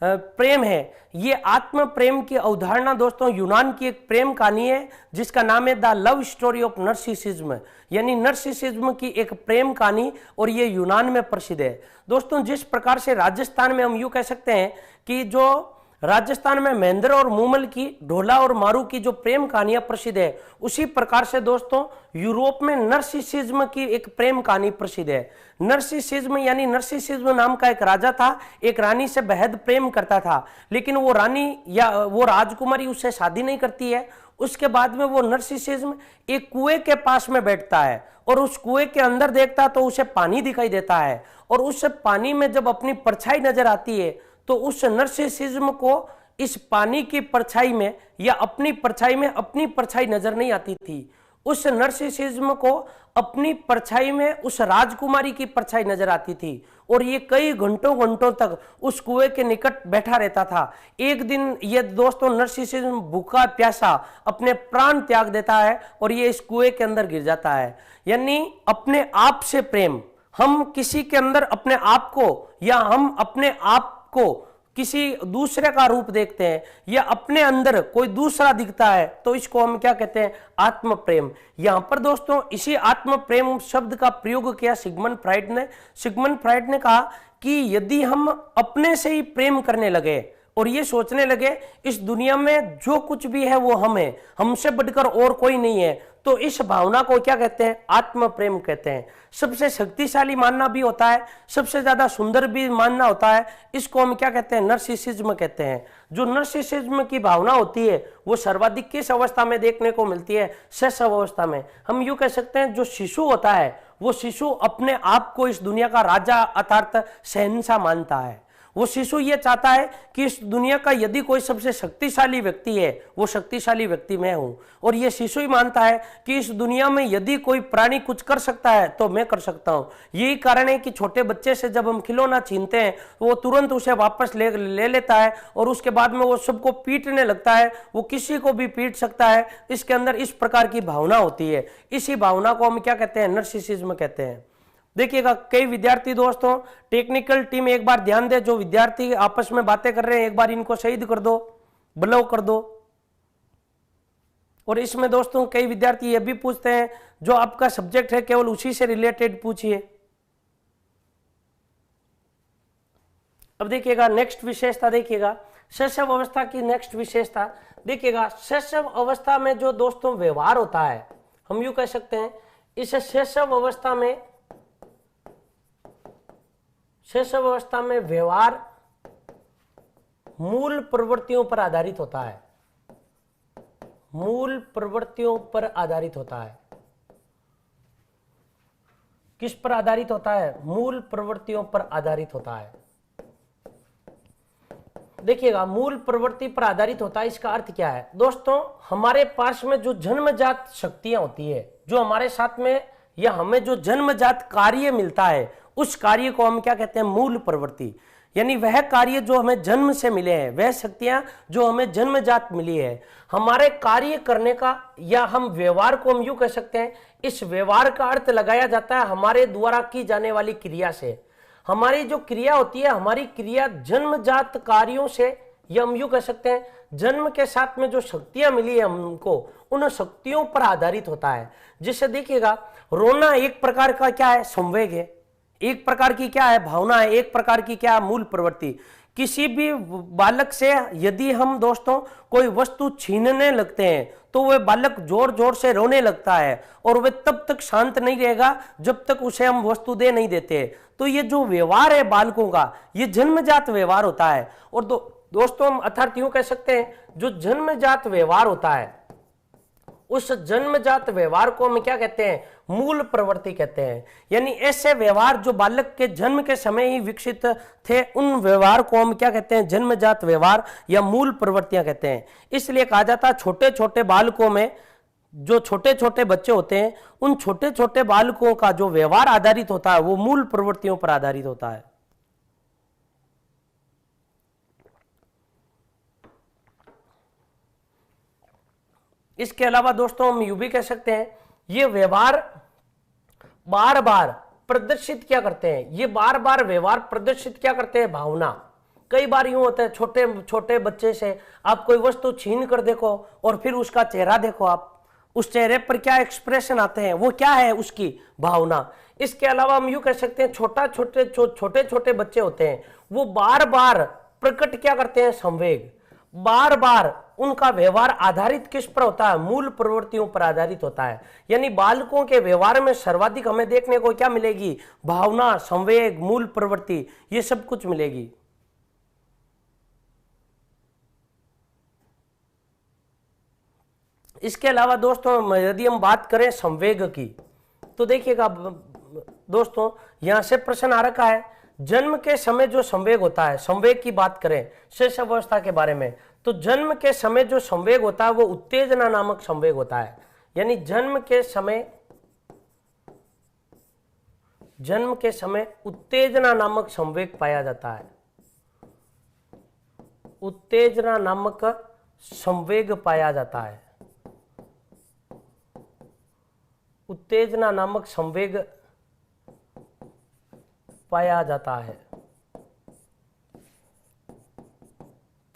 प्रेम है, ये आत्म प्रेम की अवधारणा दोस्तों यूनान की एक प्रेम कहानी है जिसका नाम है द लव स्टोरी ऑफ नर्सिसिज्म, यानी नर्सिसिज्म की एक प्रेम कहानी, और ये यूनान में प्रसिद्ध है। दोस्तों जिस प्रकार से राजस्थान में हम यूं कह सकते हैं कि जो राजस्थान में महेंद्र और मूमल की, ढोला और मारू की जो प्रेम कहानियां प्रसिद्ध है, उसी प्रकार से दोस्तों यूरोप में नर्सिसिज्म की एक प्रेम कहानी प्रसिद्ध है। नर्सिसिज्म यानी नर्सिसिज्म नाम का एक राजा था, एक रानी से बेहद प्रेम करता था, लेकिन वो रानी या वो राजकुमारी उससे शादी नहीं करती है। उसके बाद में वो नर्सिसिज्म एक कुएं के पास में बैठता है और उस कुएं के अंदर देखता तो उसे पानी दिखाई देता है, और उस पानी में जब अपनी परछाई नजर आती है तो उस नर्सिसिज्म को इस पानी की परछाई में या अपनी परछाई में अपनी परछाई नजर नहीं आती थी। उस नर्सिसिज्म को अपनी परछाई में उस राजकुमारी की परछाई नजर आती थी, और ये कई घंटों तक उस कुएं के निकट बैठा रहता था। एक दिन ये दोस्तों नर्सिसिज्म भूखा प्यासा अपने प्राण त्याग देता है और ये इस कुएं के अंदर गिर जाता है। यानी अपने आप से प्रेम, हम किसी के अंदर अपने आप को या हम अपने आप को किसी दूसरे का रूप देखते हैं या अपने अंदर कोई दूसरा दिखता है तो इसको हम क्या कहते हैं, आत्म प्रेम। यहां पर दोस्तों इसी आत्म प्रेम शब्द का प्रयोग किया सिगमंड फ्राइड ने। सिगमंड फ्राइड ने कहा कि यदि हम अपने से ही प्रेम करने लगे और ये सोचने लगे इस दुनिया में जो कुछ भी है वो हम है, हमसे बढ़कर और कोई नहीं है। तो इस भावना को क्या कहते हैं? आत्म प्रेम कहते हैं। सबसे शक्तिशाली मानना भी होता है, सबसे ज्यादा सुंदर भी मानना होता है। इसको हम क्या कहते हैं? नर्सिसिज्म कहते हैं। जो नर्सिसिज्म की भावना होती है वो सर्वाधिक किस अवस्था में देखने को मिलती है? शैशव अवस्था में। हम यूं कह सकते हैं जो शिशु होता है वो शिशु अपने आप को इस दुनिया का राजा अर्थात शहंशाह मानता है। वो शिशु ये चाहता है कि इस दुनिया का यदि कोई सबसे शक्तिशाली व्यक्ति है वो शक्तिशाली व्यक्ति मैं हूं। और ये शिशु ही मानता है कि इस दुनिया में यदि कोई प्राणी कुछ कर सकता है तो मैं कर सकता हूं। यही कारण है कि छोटे बच्चे से जब हम खिलौना छीनते हैं वो तुरंत उसे वापस ले लेता है और उसके बाद में वो सबको पीटने लगता है, वो किसी को भी पीट सकता है। इसके अंदर इस प्रकार की भावना होती है। इसी भावना को हम क्या कहते हैं? नर्सिसिज्म कहते हैं। देखिएगा कई विद्यार्थी दोस्तों, टेक्निकल टीम एक बार ध्यान दे, जो विद्यार्थी आपस में बातें कर रहे हैं एक बार इनको शहीद कर दो, ब्लो कर दो। और इसमें दोस्तों कई विद्यार्थी ये भी पूछते हैं जो आपका सब्जेक्ट है केवल उसी से रिलेटेड पूछिए। अब देखिएगा नेक्स्ट विशेषता, देखिएगा शैशव अवस्था की नेक्स्ट विशेषता। देखिएगा शैशव अवस्था में जो दोस्तों व्यवहार होता है, हम यूं कह सकते हैं इस शैशव अवस्था में व्यवहार मूल प्रवृत्तियों पर आधारित होता है। मूल प्रवृत्तियों पर आधारित होता है। किस पर आधारित होता है? मूल प्रवृत्तियों पर आधारित होता है। देखिएगा मूल प्रवृत्ति पर आधारित होता है, इसका अर्थ क्या है दोस्तों? हमारे पास में जो जन्मजात शक्तियां होती है, जो हमारे साथ में या हमें जो जन्मजात कार्य मिलता है उस कार्य को हम क्या कहते हैं? मूल प्रवृत्ति। यानी वह कार्य जो हमें जन्म से मिले हैं, वह शक्तियां जो हमें जन्मजात मिली है, हमारे कार्य करने का या हम व्यवहार को हम यूं कह सकते हैं, इस व्यवहार का अर्थ लगाया जाता है हमारे द्वारा की जाने वाली क्रिया से। हमारी जो क्रिया होती है, हमारी क्रिया जन्मजात कार्यों से, या हम यूं कह सकते हैं जन्म के साथ में जो शक्तियां मिली है हमको, उन शक्तियों पर आधारित होता है। जिससे देखिएगा रोना एक प्रकार का क्या है? संवेग है। एक प्रकार की क्या है? भावना है। एक प्रकार की क्या है? मूल प्रवृत्ति। किसी भी बालक से यदि हम दोस्तों कोई वस्तु छीनने लगते हैं तो वह बालक जोर जोर से रोने लगता है और वह तब तक शांत नहीं रहेगा जब तक उसे हम वस्तु दे नहीं देते। तो ये जो व्यवहार है बालकों का, ये जन्मजात व्यवहार होता है। और दोस्तों हम अर्थात यूं कह सकते हैं जो जन्मजात व्यवहार होता है उस जन्मजात व्यवहार को हम क्या कहते हैं? मूल प्रवृत्ति कहते हैं। यानी ऐसे व्यवहार जो बालक के जन्म के समय ही विकसित थे, उन व्यवहार को हम क्या कहते हैं? जन्मजात व्यवहार या मूल प्रवृत्तियां कहते हैं। इसलिए कहा जाता है छोटे छोटे बालकों में जो छोटे छोटे बच्चे होते हैं, उन छोटे छोटे बालकों का जो व्यवहार आधारित होता है वो मूल प्रवृत्तियों पर आधारित होता है। इसके अलावा दोस्तों हम यूं भी कह सकते हैं ये व्यवहार बार बार प्रदर्शित क्या करते हैं? ये बार बार व्यवहार प्रदर्शित क्या करते हैं? भावना। कई बार यूं होता है छोटे छोटे बच्चे से आप कोई वस्तु छीन कर देखो और फिर उसका चेहरा देखो, आप उस चेहरे पर क्या एक्सप्रेशन आते हैं, वो क्या है? उसकी भावना। इसके अलावा हम यूं कह सकते हैं छोटे छोटे बच्चे होते हैं वो बार बार प्रकट क्या करते हैं? संवेग। बार बार उनका व्यवहार आधारित किस पर होता है? मूल प्रवृत्तियों पर आधारित होता है। यानी बालकों के व्यवहार में सर्वाधिक हमें देखने को क्या मिलेगी? भावना, संवेग, मूल प्रवृत्ति, ये सब कुछ मिलेगी। इसके अलावा दोस्तों यदि हम बात करें संवेग की, तो देखिएगा दोस्तों यहां से प्रश्न आ रखा है जन्म के समय जो संवेग होता है, संवेग की बात करें शैशव अवस्था के बारे में, तो जन्म के समय जो संवेग होता है वो उत्तेजना नामक संवेग होता है। यानी जन्म के समय उत्तेजना नामक संवेग पाया जाता है। उत्तेजना नामक संवेग पाया जाता है। उत्तेजना नामक संवेग पाया जाता है।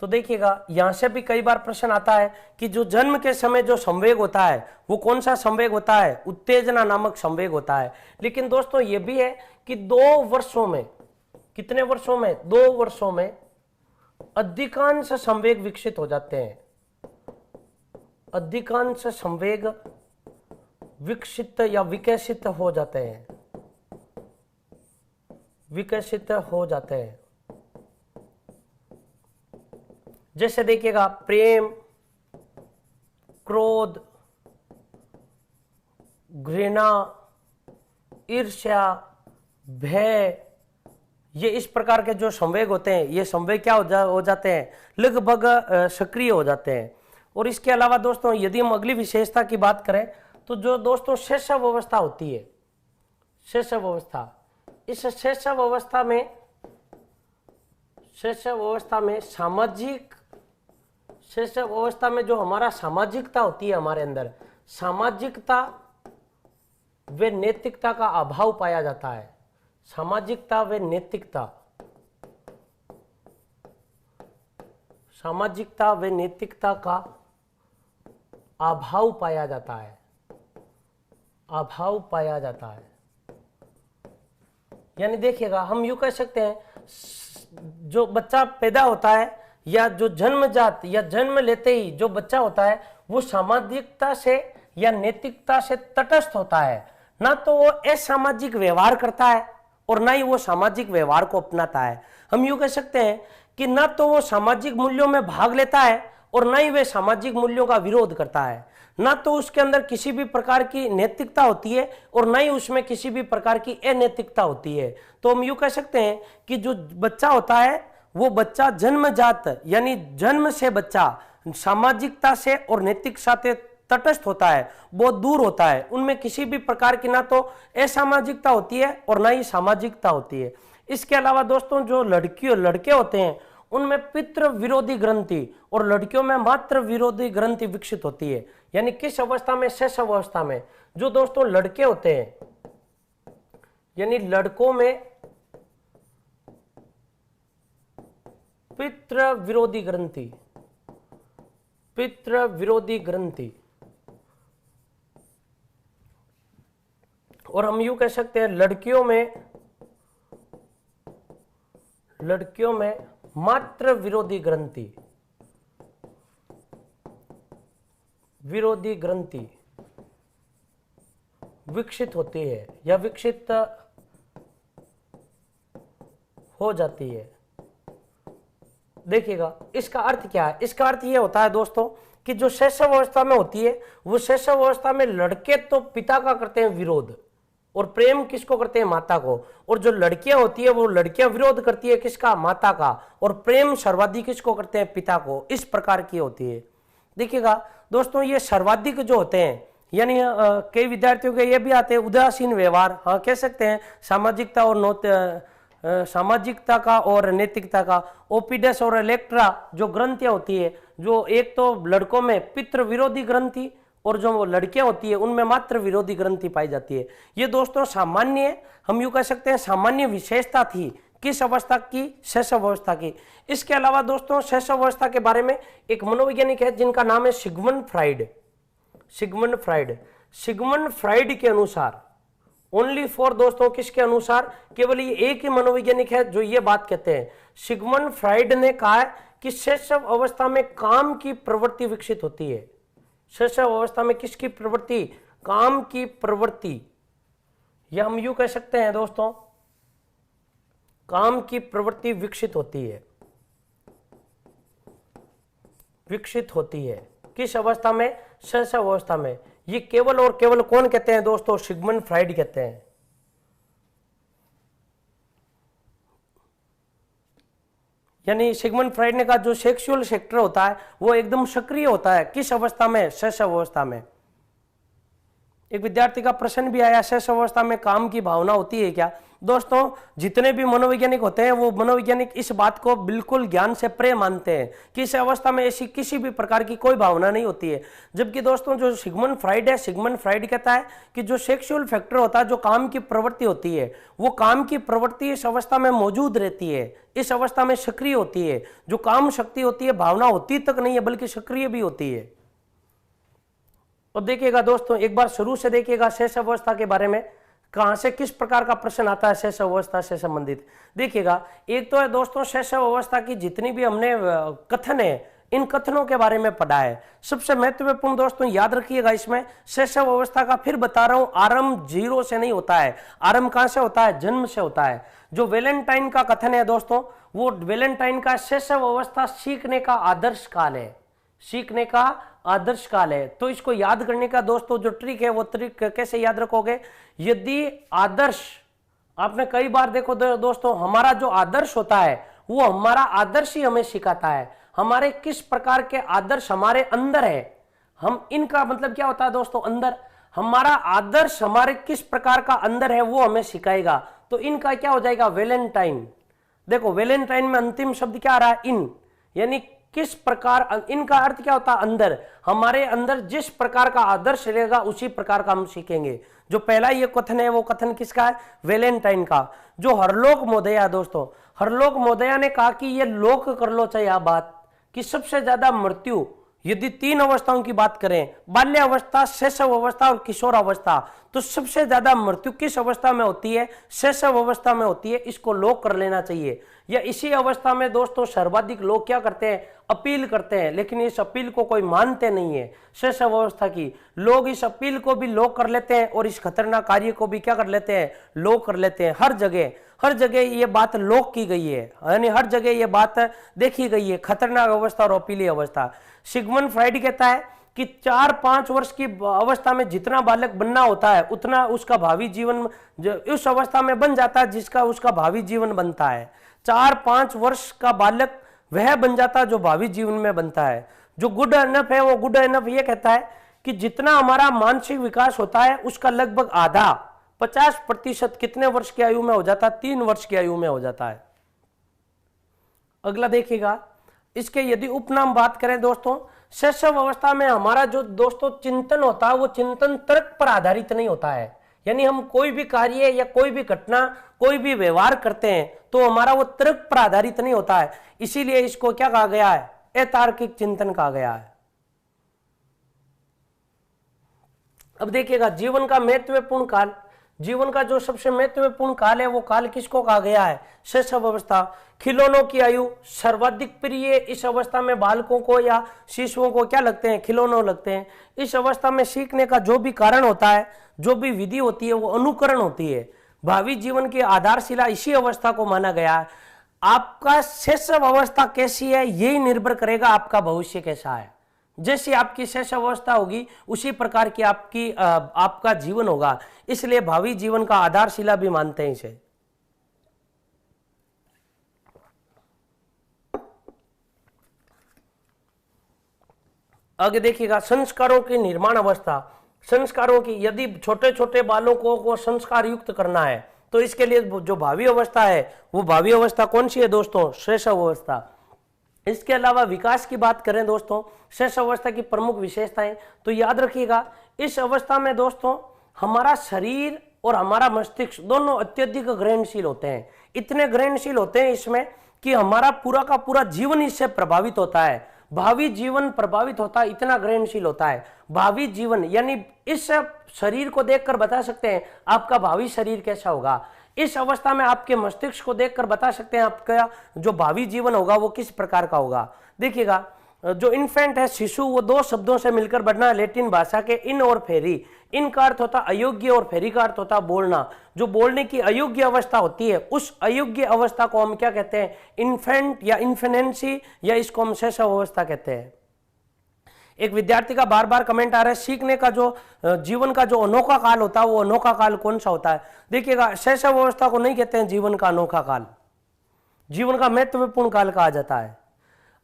तो देखिएगा यहां से भी कई बार प्रश्न आता है कि जो जन्म के समय जो संवेग होता है वो कौन सा संवेग होता है? उत्तेजना नामक संवेग होता है। लेकिन दोस्तों ये भी है कि 2 वर्षों में, कितने वर्षों में? 2 वर्षों में अधिकांश संवेग विकसित हो जाते हैं, अधिकांश संवेग विकसित या विकसित हो जाते हैं, विकसित हो जाते हैं। जैसे देखिएगा प्रेम, क्रोध, घृणा, ईर्ष्या, भय, ये इस प्रकार के जो संवेग होते हैं, ये संवेग क्या हो जाते हैं, लगभग सक्रिय हो जाते हैं। और इसके अलावा दोस्तों यदि हम अगली विशेषता की बात करें तो जो दोस्तों शैशव अवस्था होती है, शैशव अवस्था, इस शैशव अवस्था में सामाजिक, शैशव अवस्था में जो हमारा सामाजिकता होती है, हमारे अंदर सामाजिकता व नैतिकता का अभाव पाया जाता है, सामाजिकता व नैतिकता, सामाजिकता व नैतिकता का अभाव पाया जाता है, अभाव पाया जाता है। यानी देखिएगा हम यूं कह सकते हैं, जो बच्चा पैदा होता है या जो जन्मजात या जन्म लेते ही जो बच्चा होता है वो सामाजिकता से या नैतिकता से तटस्थ होता है, ना तो वो असामाजिक व्यवहार करता है और ना ही वो सामाजिक व्यवहार को अपनाता है। हम यूं कह सकते हैं कि ना तो वो सामाजिक मूल्यों में भाग लेता है और ना ही वे सामाजिक मूल्यों का विरोध करता है, ना तो उसके अंदर किसी भी प्रकार की नैतिकता होती है और ना ही उसमें किसी भी प्रकार की अनैतिकता होती है। तो हम यूं कह सकते हैं कि जो बच्चा होता है वो बच्चा जन्मजात यानी जन्म से बच्चा सामाजिकता से और नैतिकता से तटस्थ होता है, बहुत दूर होता है, उनमें किसी भी प्रकार की ना तो असामाजिकता होती है और ना ही सामाजिकता होती है। इसके अलावा दोस्तों जो लड़के होते हैं उनमें पितृ विरोधी ग्रंथि और लड़कियों में मातृ विरोधी ग्रंथि विकसित होती है। यानी किस अवस्था में, शैशव अवस्था में। जो दोस्तों लड़के होते हैं यानी लड़कों में पितृ विरोधी ग्रंथि, पितृ विरोधी ग्रंथि, और हम यूं कह सकते हैं लड़कियों में मातृ विरोधी ग्रंथि, विरोधी ग्रंथि विकसित होती है या विकसित हो जाती है। देखिएगा इसका अर्थ क्या है, इसका अर्थ यह होता है दोस्तों कि जो शैशव अवस्था में होती है वो शैशव अवस्था में लड़के तो पिता का करते हैं विरोध और प्रेम किसको करते हैं, माता को, और जो लड़कियां होती है वो लड़कियां विरोध करती है किसका, माता का, और प्रेम सर्वाधिक किसको करते हैं, पिता को। इस प्रकार की होती है। देखिएगा दोस्तों ये सर्वाधिक जो होते हैं यानी कई विद्यार्थियों के ये भी आते हैं उदासीन व्यवहार, हाँ कह सकते हैं सामाजिकता और सामाजिकता का और नैतिकता का। ओपिडस और इलेक्ट्रा जो ग्रंथियां होती है, जो एक तो लड़कों में पितृ विरोधी ग्रंथि और जो लड़कियां होती है उनमें मात्र विरोधी ग्रंथि पाई जाती है। ये दोस्तों सामान्य, हम यूं कह सकते हैं सामान्य विशेषता थी किस अवस्था की, शैशव अवस्था की। इसके अलावा दोस्तों शैशव अवस्था के बारे में एक मनोवैज्ञानिक है जिनका नाम है Sigmund Freud. Sigmund Freud, Sigmund Freud के अनुसार, ओनली फॉर दोस्तों किसके अनुसार, केवल ये एक ही मनोवैज्ञानिक है जो ये बात कहते हैं। सिगमंड फ्राइड ने कहा है कि शैशव अवस्था में काम की प्रवृत्ति विकसित होती है। शैशव अवस्था में किसकी प्रवृत्ति, काम की प्रवृत्ति, या हम यूं कह सकते हैं दोस्तों काम की प्रवृत्ति विकसित होती है, विकसित होती है किस अवस्था में, शैशव अवस्था में। ये केवल और केवल कौन कहते हैं दोस्तों, सिगमंड फ्राइड कहते हैं। यानी सिगमंड फ्राइड ने कहा जो सेक्सुअल सेक्टर होता है वो एकदम सक्रिय होता है किस अवस्था में, शैशव अवस्था में। एक विद्यार्थी का प्रश्न भी आया, शैशव अवस्था में काम की भावना होती है क्या। दोस्तों जितने भी मनोवैज्ञानिक होते हैं वो मनोवैज्ञानिक इस बात को बिल्कुल ज्ञान से प्रे मानते हैं कि इस अवस्था में ऐसी किसी भी प्रकार की कोई भावना नहीं होती है। जबकि दोस्तों जो सिगमंड फ्राइड है, सिगमंड फ्राइड कहता है कि जो सेक्सुअल फैक्टर होता है, जो काम की प्रवृत्ति होती है, वो काम की प्रवृत्ति इस अवस्था में मौजूद रहती है, इस अवस्था में सक्रिय होती है। जो काम शक्ति होती है भावना होती तक नहीं है बल्कि सक्रिय भी होती है। और देखिएगा दोस्तों एक बार शुरू से देखिएगा शैशव अवस्था के बारे में, कहां से किस प्रकार का प्रश्न आता है शैशव अवस्था से संबंधित। देखिएगा, एक तो है दोस्तों शैशव अवस्था की जितनी भी हमने कथन है, इन कथनों के बारे में पढ़ा है। सबसे महत्वपूर्ण दोस्तों याद रखिएगा, इसमें शैशव अवस्था का फिर बता रहा हूं, आरंभ 0 से नहीं होता है। आरंभ कहां से होता है? जन्म से होता है। जो वैलेंटाइन का कथन है दोस्तों, वो वैलेंटाइन का शैशव अवस्था सीखने का आदर्श काल है, सीखने का आदर्श काल है। तो इसको याद करने का दोस्तों जो ट्रिक है, वो ट्रिक कैसे याद रखोगे? यदि आदर्श, आपने कई बार देखो दोस्तों, हमारा जो आदर्श होता है वो हमारा आदर्श ही हमें सिखाता है, हमारे किस प्रकार के आदर्श हमारे अंदर है। हम इनका मतलब क्या होता है दोस्तों? अंदर हमारा आदर्श हमारे किस प्रकार का अंदर है वो हमें सिखाएगा। तो इनका क्या हो जाएगा? वैलेंटाइन। देखो वैलेंटाइन में अंतिम शब्द क्या आ रहा है? इन, यानी किस प्रकार, इनका अर्थ क्या होता है? अंदर। हमारे अंदर जिस प्रकार का आदर्श रहेगा उसी प्रकार का हम सीखेंगे। जो पहला ये कथन है वो कथन किसका है? वैलेंटाइन का। जो हरलोक महोदया दोस्तों, हरलोक महोदया ने कहा कि ये लोक कर लो चाहे आप बात कि सबसे ज्यादा मृत्यु यदि 3 अवस्थाओं की बात करें, बाल्यावस्था, शैशव अवस्था और किशोरावस्था, तो सबसे ज्यादा मृत्यु किस अवस्था में होती है? शैशव अवस्था में होती है। इसको लोक कर लेना चाहिए। या इसी अवस्था में दोस्तों सर्वाधिक लोग क्या करते हैं? अपील करते हैं, लेकिन इस अपील को कोई मानते नहीं है। शैशव अवस्था की लोग इस अपील को भी लोक कर लेते हैं और इस खतरनाक कार्य को भी क्या कर लेते हैं? लोक कर लेते हैं। हर जगह ये बात लोक की गई है, यानी हर जगह ये बात देखी गई है, खतरनाक अवस्था और अपीली अवस्था। सिगमंड फ्राइड कहता है कि 4-5 वर्ष की अवस्था में जितना बालक बनना होता है उतना उसका भावी जीवन उस अवस्था में बन जाता है जिसका उसका भावी जीवन बनता है। 4-5 वर्ष का बालक वह बन जाता है जो भावी जीवन में बनता है। जो गुड एनफ है वो गुड एनफ ये कहता है कि जितना हमारा मानसिक विकास होता है उसका लगभग आधा 50% कितने वर्ष की आयु में हो जाता है? 3 वर्ष की आयु में हो जाता है। अगला देखिएगा, इसके यदि उपनाम बात करें दोस्तों, शैशव अवस्था में हमारा जो दोस्तों चिंतन होता है वो चिंतन तर्क पर आधारित नहीं होता है। यानी हम कोई भी कार्य या कोई भी घटना, कोई भी व्यवहार करते हैं तो हमारा वो तर्क पर आधारित नहीं होता है। इसीलिए इसको क्या कहा गया है? अतार्किक चिंतन कहा गया है। अब देखिएगा, जीवन का महत्वपूर्ण काल, जीवन का जो सबसे महत्वपूर्ण काल है वो काल किसको कहा गया है? शैशव अवस्था। खिलौनों की आयु सर्वाधिक प्रिय इस अवस्था में बालकों को या शिशुओं को क्या लगते हैं? खिलौनों लगते हैं। इस अवस्था में सीखने का जो भी कारण होता है, जो भी विधि होती है वो अनुकरण होती है। भावी जीवन की आधारशिला इसी अवस्था को माना गया है। आपका शैशव अवस्था कैसी है यही निर्भर करेगा आपका भविष्य कैसा है। जैसी आपकी शैशव अवस्था होगी उसी प्रकार की आपका जीवन होगा। इसलिए भावी जीवन का आधारशिला भी मानते हैं इसे। आगे देखिएगा, संस्कारों की निर्माण अवस्था। संस्कारों की, यदि छोटे छोटे बालकों को संस्कार युक्त करना है तो इसके लिए जो भावी अवस्था है वो भावी अवस्था कौन सी है दोस्तों? शैशव अवस्था। इसके अलावा विकास की बात करें दोस्तों, शैशव अवस्था की प्रमुख विशेषताएं, तो याद रखिएगा इस अवस्था में दोस्तों हमारा शरीर और हमारा मस्तिष्क दोनों अत्यधिक ग्रहणशील होते हैं। इतने ग्रहणशील होते हैं इसमें कि हमारा पूरा का पूरा जीवन इससे प्रभावित होता है। भावी जीवन प्रभावित होता है, इतना ग्रहणशील होता है भावी जीवन। यानी इस शरीर को देखकर बता सकते हैं आपका भावी शरीर कैसा होगा। इस अवस्था में आपके मस्तिष्क को देखकर बता सकते हैं आपका जो भावी जीवन होगा वो किस प्रकार का होगा। देखिएगा, जो इन्फेंट है, शिशु, वो 2 शब्दों से मिलकर बनना है, लैटिन भाषा के इन और फेरी। इन का अर्थ होता अयोग्य और फेरी का अर्थ होता बोलना। जो बोलने की अयोग्य अवस्था होती है उस अयोग्य अवस्था को हम क्या कहते हैं? इन्फेंट या इन्फेनेंसी, या इसको हम शैशव अवस्था कहते हैं। एक विद्यार्थी का बार बार कमेंट आ रहा है, सीखने का जो जीवन का जो अनोखा काल होता है वो अनोखा काल कौन सा होता है? देखिएगा, शैशव अवस्था को नहीं कहते हैं जीवन का अनोखा काल, जीवन का महत्वपूर्ण काल कहा जाता है।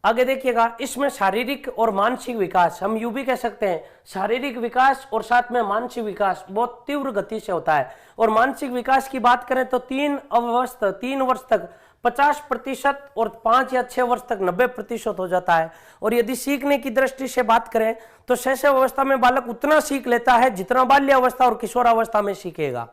आगे देखिएगा, इसमें शारीरिक और मानसिक विकास, हम यूं भी कह सकते हैं शारीरिक विकास और साथ में मानसिक विकास बहुत तीव्र गति से होता है। और मानसिक विकास की बात करें तो 3 वर्ष तक 50% और 5 या 6 वर्ष तक 90% हो जाता है। और यदि सीखने की दृष्टि से बात करें तो शैशव अवस्था में बालक उतना सीख लेता है जितना बाल्यावस्था और किशोरावस्था में सीखेगा।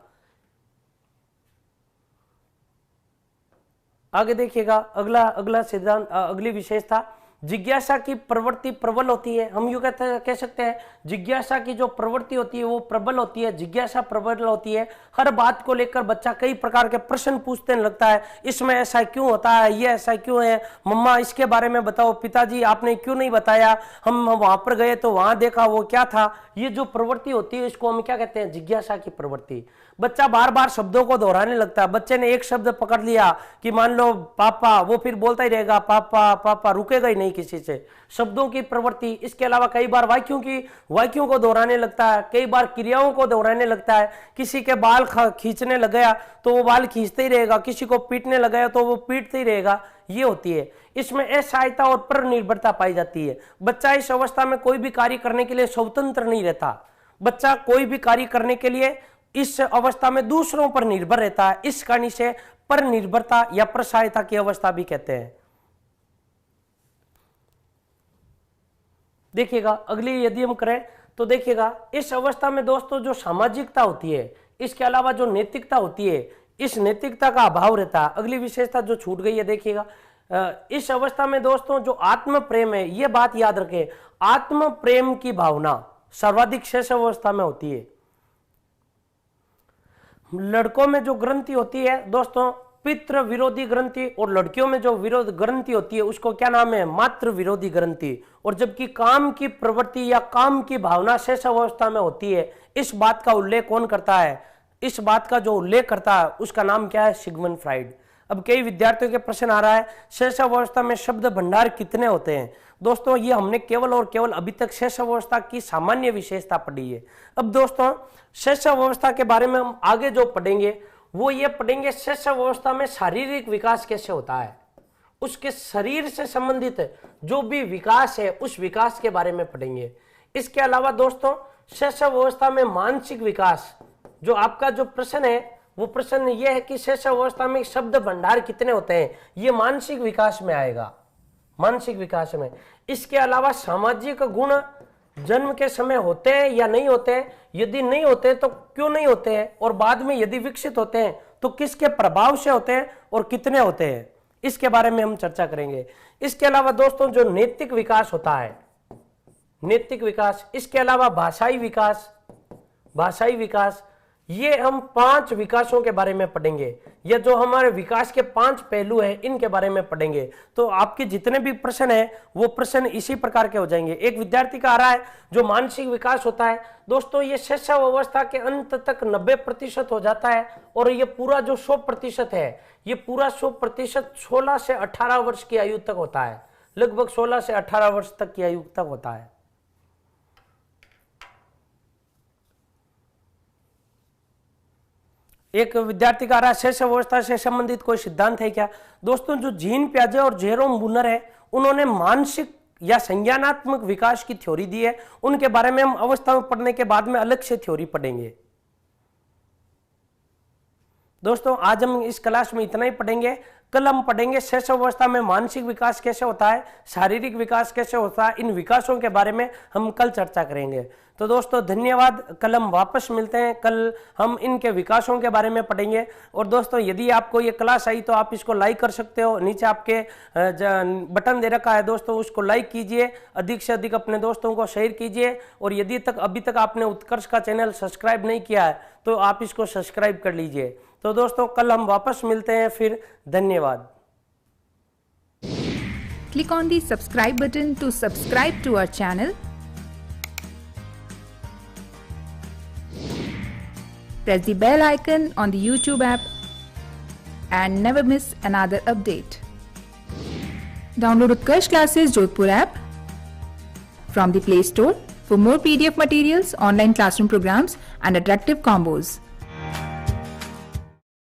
आगे देखिएगा, अगला सिद्धांत, अगली विशेषता, जिज्ञासा की प्रवृत्ति प्रबल होती है। हम यूं कह सकते हैं जिज्ञासा की जो प्रवृत्ति होती है वो प्रबल होती है, जिज्ञासा प्रबल होती है। हर बात को लेकर बच्चा कई प्रकार के प्रश्न पूछने लगता है, इसमें ऐसा क्यों होता है, ये ऐसा क्यों है, मम्मा इसके बारे में बताओ, पिताजी आपने क्यों नहीं बताया, हम वहां पर गए तो वहां देखा वो क्या था। ये जो प्रवृत्ति होती है इसको हम क्या कहते हैं, जिज्ञासा की प्रवृत्ति। बच्चा बार बार शब्दों को दोहराने लगता है। बच्चे ने एक शब्द पकड़ लिया कि मान लो पापा, वो फिर बोलता ही रहेगा पापा पापा, रुकेगा ही नहीं किसी से। शब्दों की प्रवृत्ति। इसके अलावा कई बार वाक्यों को दोहराने लगता है, कई बार क्रियाओं को दोहराने लगता है। किसी के बाल खींचने लग गया तो वो बाल खींचते ही रहेगा, किसी को पीटने लग गया तो वो पीटते ही रहेगा। ये होती है, इसमें असहायता और पर निर्भरता पाई जाती है। बच्चा इस अवस्था में कोई भी कार्य करने के लिए स्वतंत्र नहीं रहता। बच्चा कोई भी कार्य करने के लिए इस अवस्था में दूसरों पर निर्भर रहता है। इस कारण से पर निर्भरता या प्रसहायता की अवस्था भी कहते हैं। देखिएगा अगली यदि हम करें तो देखिएगा इस अवस्था में दोस्तों जो सामाजिकता होती है, इसके अलावा जो नैतिकता होती है, इस नैतिकता का अभाव रहता है। अगली विशेषता जो छूट गई है देखिएगा, इस अवस्था में दोस्तों जो आत्म प्रेम है, यह बात याद रखें, आत्म प्रेम की भावना सर्वाधिक शेष अवस्था में होती है। लड़कों में जो ग्रंथि होती है दोस्तों पितृ विरोधी ग्रंथि, और लड़कियों में जो विरोध ग्रंथि होती है उसको क्या नाम है, मातृ विरोधी ग्रंथि। और जबकि काम की प्रवृत्ति या काम की भावना शेष अवस्था में होती है। इस बात का उल्लेख कौन करता है, इस बात का जो उल्लेख करता है उसका नाम क्या है, सिगमंड फ्राइड। अब कई विद्यार्थियों के प्रश्न आ रहा है शेष अवस्था में शब्द भंडार कितने होते हैं। दोस्तों ये हमने केवल और केवल अभी तक शेष अवस्था की सामान्य विशेषता पढ़ी है। अब दोस्तों शेष अवस्था के बारे में हम आगे जो पढ़ेंगे वो ये पढ़ेंगे शेष अवस्था में शारीरिक विकास कैसे होता है, उसके शरीर से संबंधित जो भी विकास है उस विकास के बारे में पढ़ेंगे। इसके अलावा दोस्तों शेष अवस्था में मानसिक विकास, जो आपका जो प्रश्न है वो प्रश्न ये है कि शेष अवस्था में शब्द भंडार कितने होते हैं, ये मानसिक विकास में आएगा, मानसिक विकास में। इसके अलावा सामाजिक गुण जन्म के समय होते हैं या नहीं होते हैं, यदि नहीं होते तो क्यों नहीं होते हैं, और बाद में यदि विकसित होते हैं तो किसके प्रभाव से होते हैं और कितने होते हैं, इसके बारे में हम चर्चा करेंगे। इसके अलावा दोस्तों जो नैतिक विकास होता है, नैतिक विकास, इसके अलावा भाषाई विकास, ये हम 5 विकासों के बारे में पढ़ेंगे। ये जो हमारे विकास के 5 पहलू हैं इनके बारे में पढ़ेंगे। तो आपके जितने भी प्रश्न हैं वो प्रश्न इसी प्रकार के हो जाएंगे। एक विद्यार्थी का आ रहा है जो मानसिक विकास होता है दोस्तों, ये शैशव अवस्था के अंत तक 90% हो जाता है, और ये पूरा जो 100% है, ये पूरा 100% 16 से 18 वर्ष की आयु तक होता है, लगभग 16 से 18 वर्ष तक की आयु तक होता है। एक विद्यार्थी का रहा शेष अवस्था से संबंधित कोई सिद्धांत है क्या। दोस्तों जो जीन पियाजे और जेरोम बूनर है उन्होंने मानसिक या संज्ञानात्मक विकास की थ्योरी दी है, उनके बारे में हम अवस्था में पढ़ने के बाद में अलग से थ्योरी पढ़ेंगे। दोस्तों आज हम इस क्लास में इतना ही पढ़ेंगे। कल हम पढ़ेंगे शेष अवस्था में मानसिक विकास कैसे होता है, शारीरिक विकास कैसे होता है, इन विकासों के बारे में हम कल चर्चा करेंगे। तो दोस्तों धन्यवाद, कल हम वापस मिलते हैं, कल हम इनके विकासों के बारे में पढ़ेंगे। और दोस्तों यदि आपको ये क्लास आई तो आप इसको लाइक कर सकते हो, नीचे आपके बटन दे रखा है दोस्तों, उसको लाइक कीजिए, अधिक से अधिक अपने दोस्तों को शेयर कीजिए। और यदि अभी तक आपने उत्कर्ष का चैनल सब्सक्राइब नहीं किया है तो आप इसको सब्सक्राइब कर लीजिए। तो दोस्तों कल हम वापस मिलते हैं फिर, धन्यवाद। Click on the subscribe button to subscribe to our channel. Press the bell icon on the YouTube app and never miss another update. Download Utkarsh Classes Jodhpur app from the Play Store for more PDF materials, online classroom programs and attractive combos.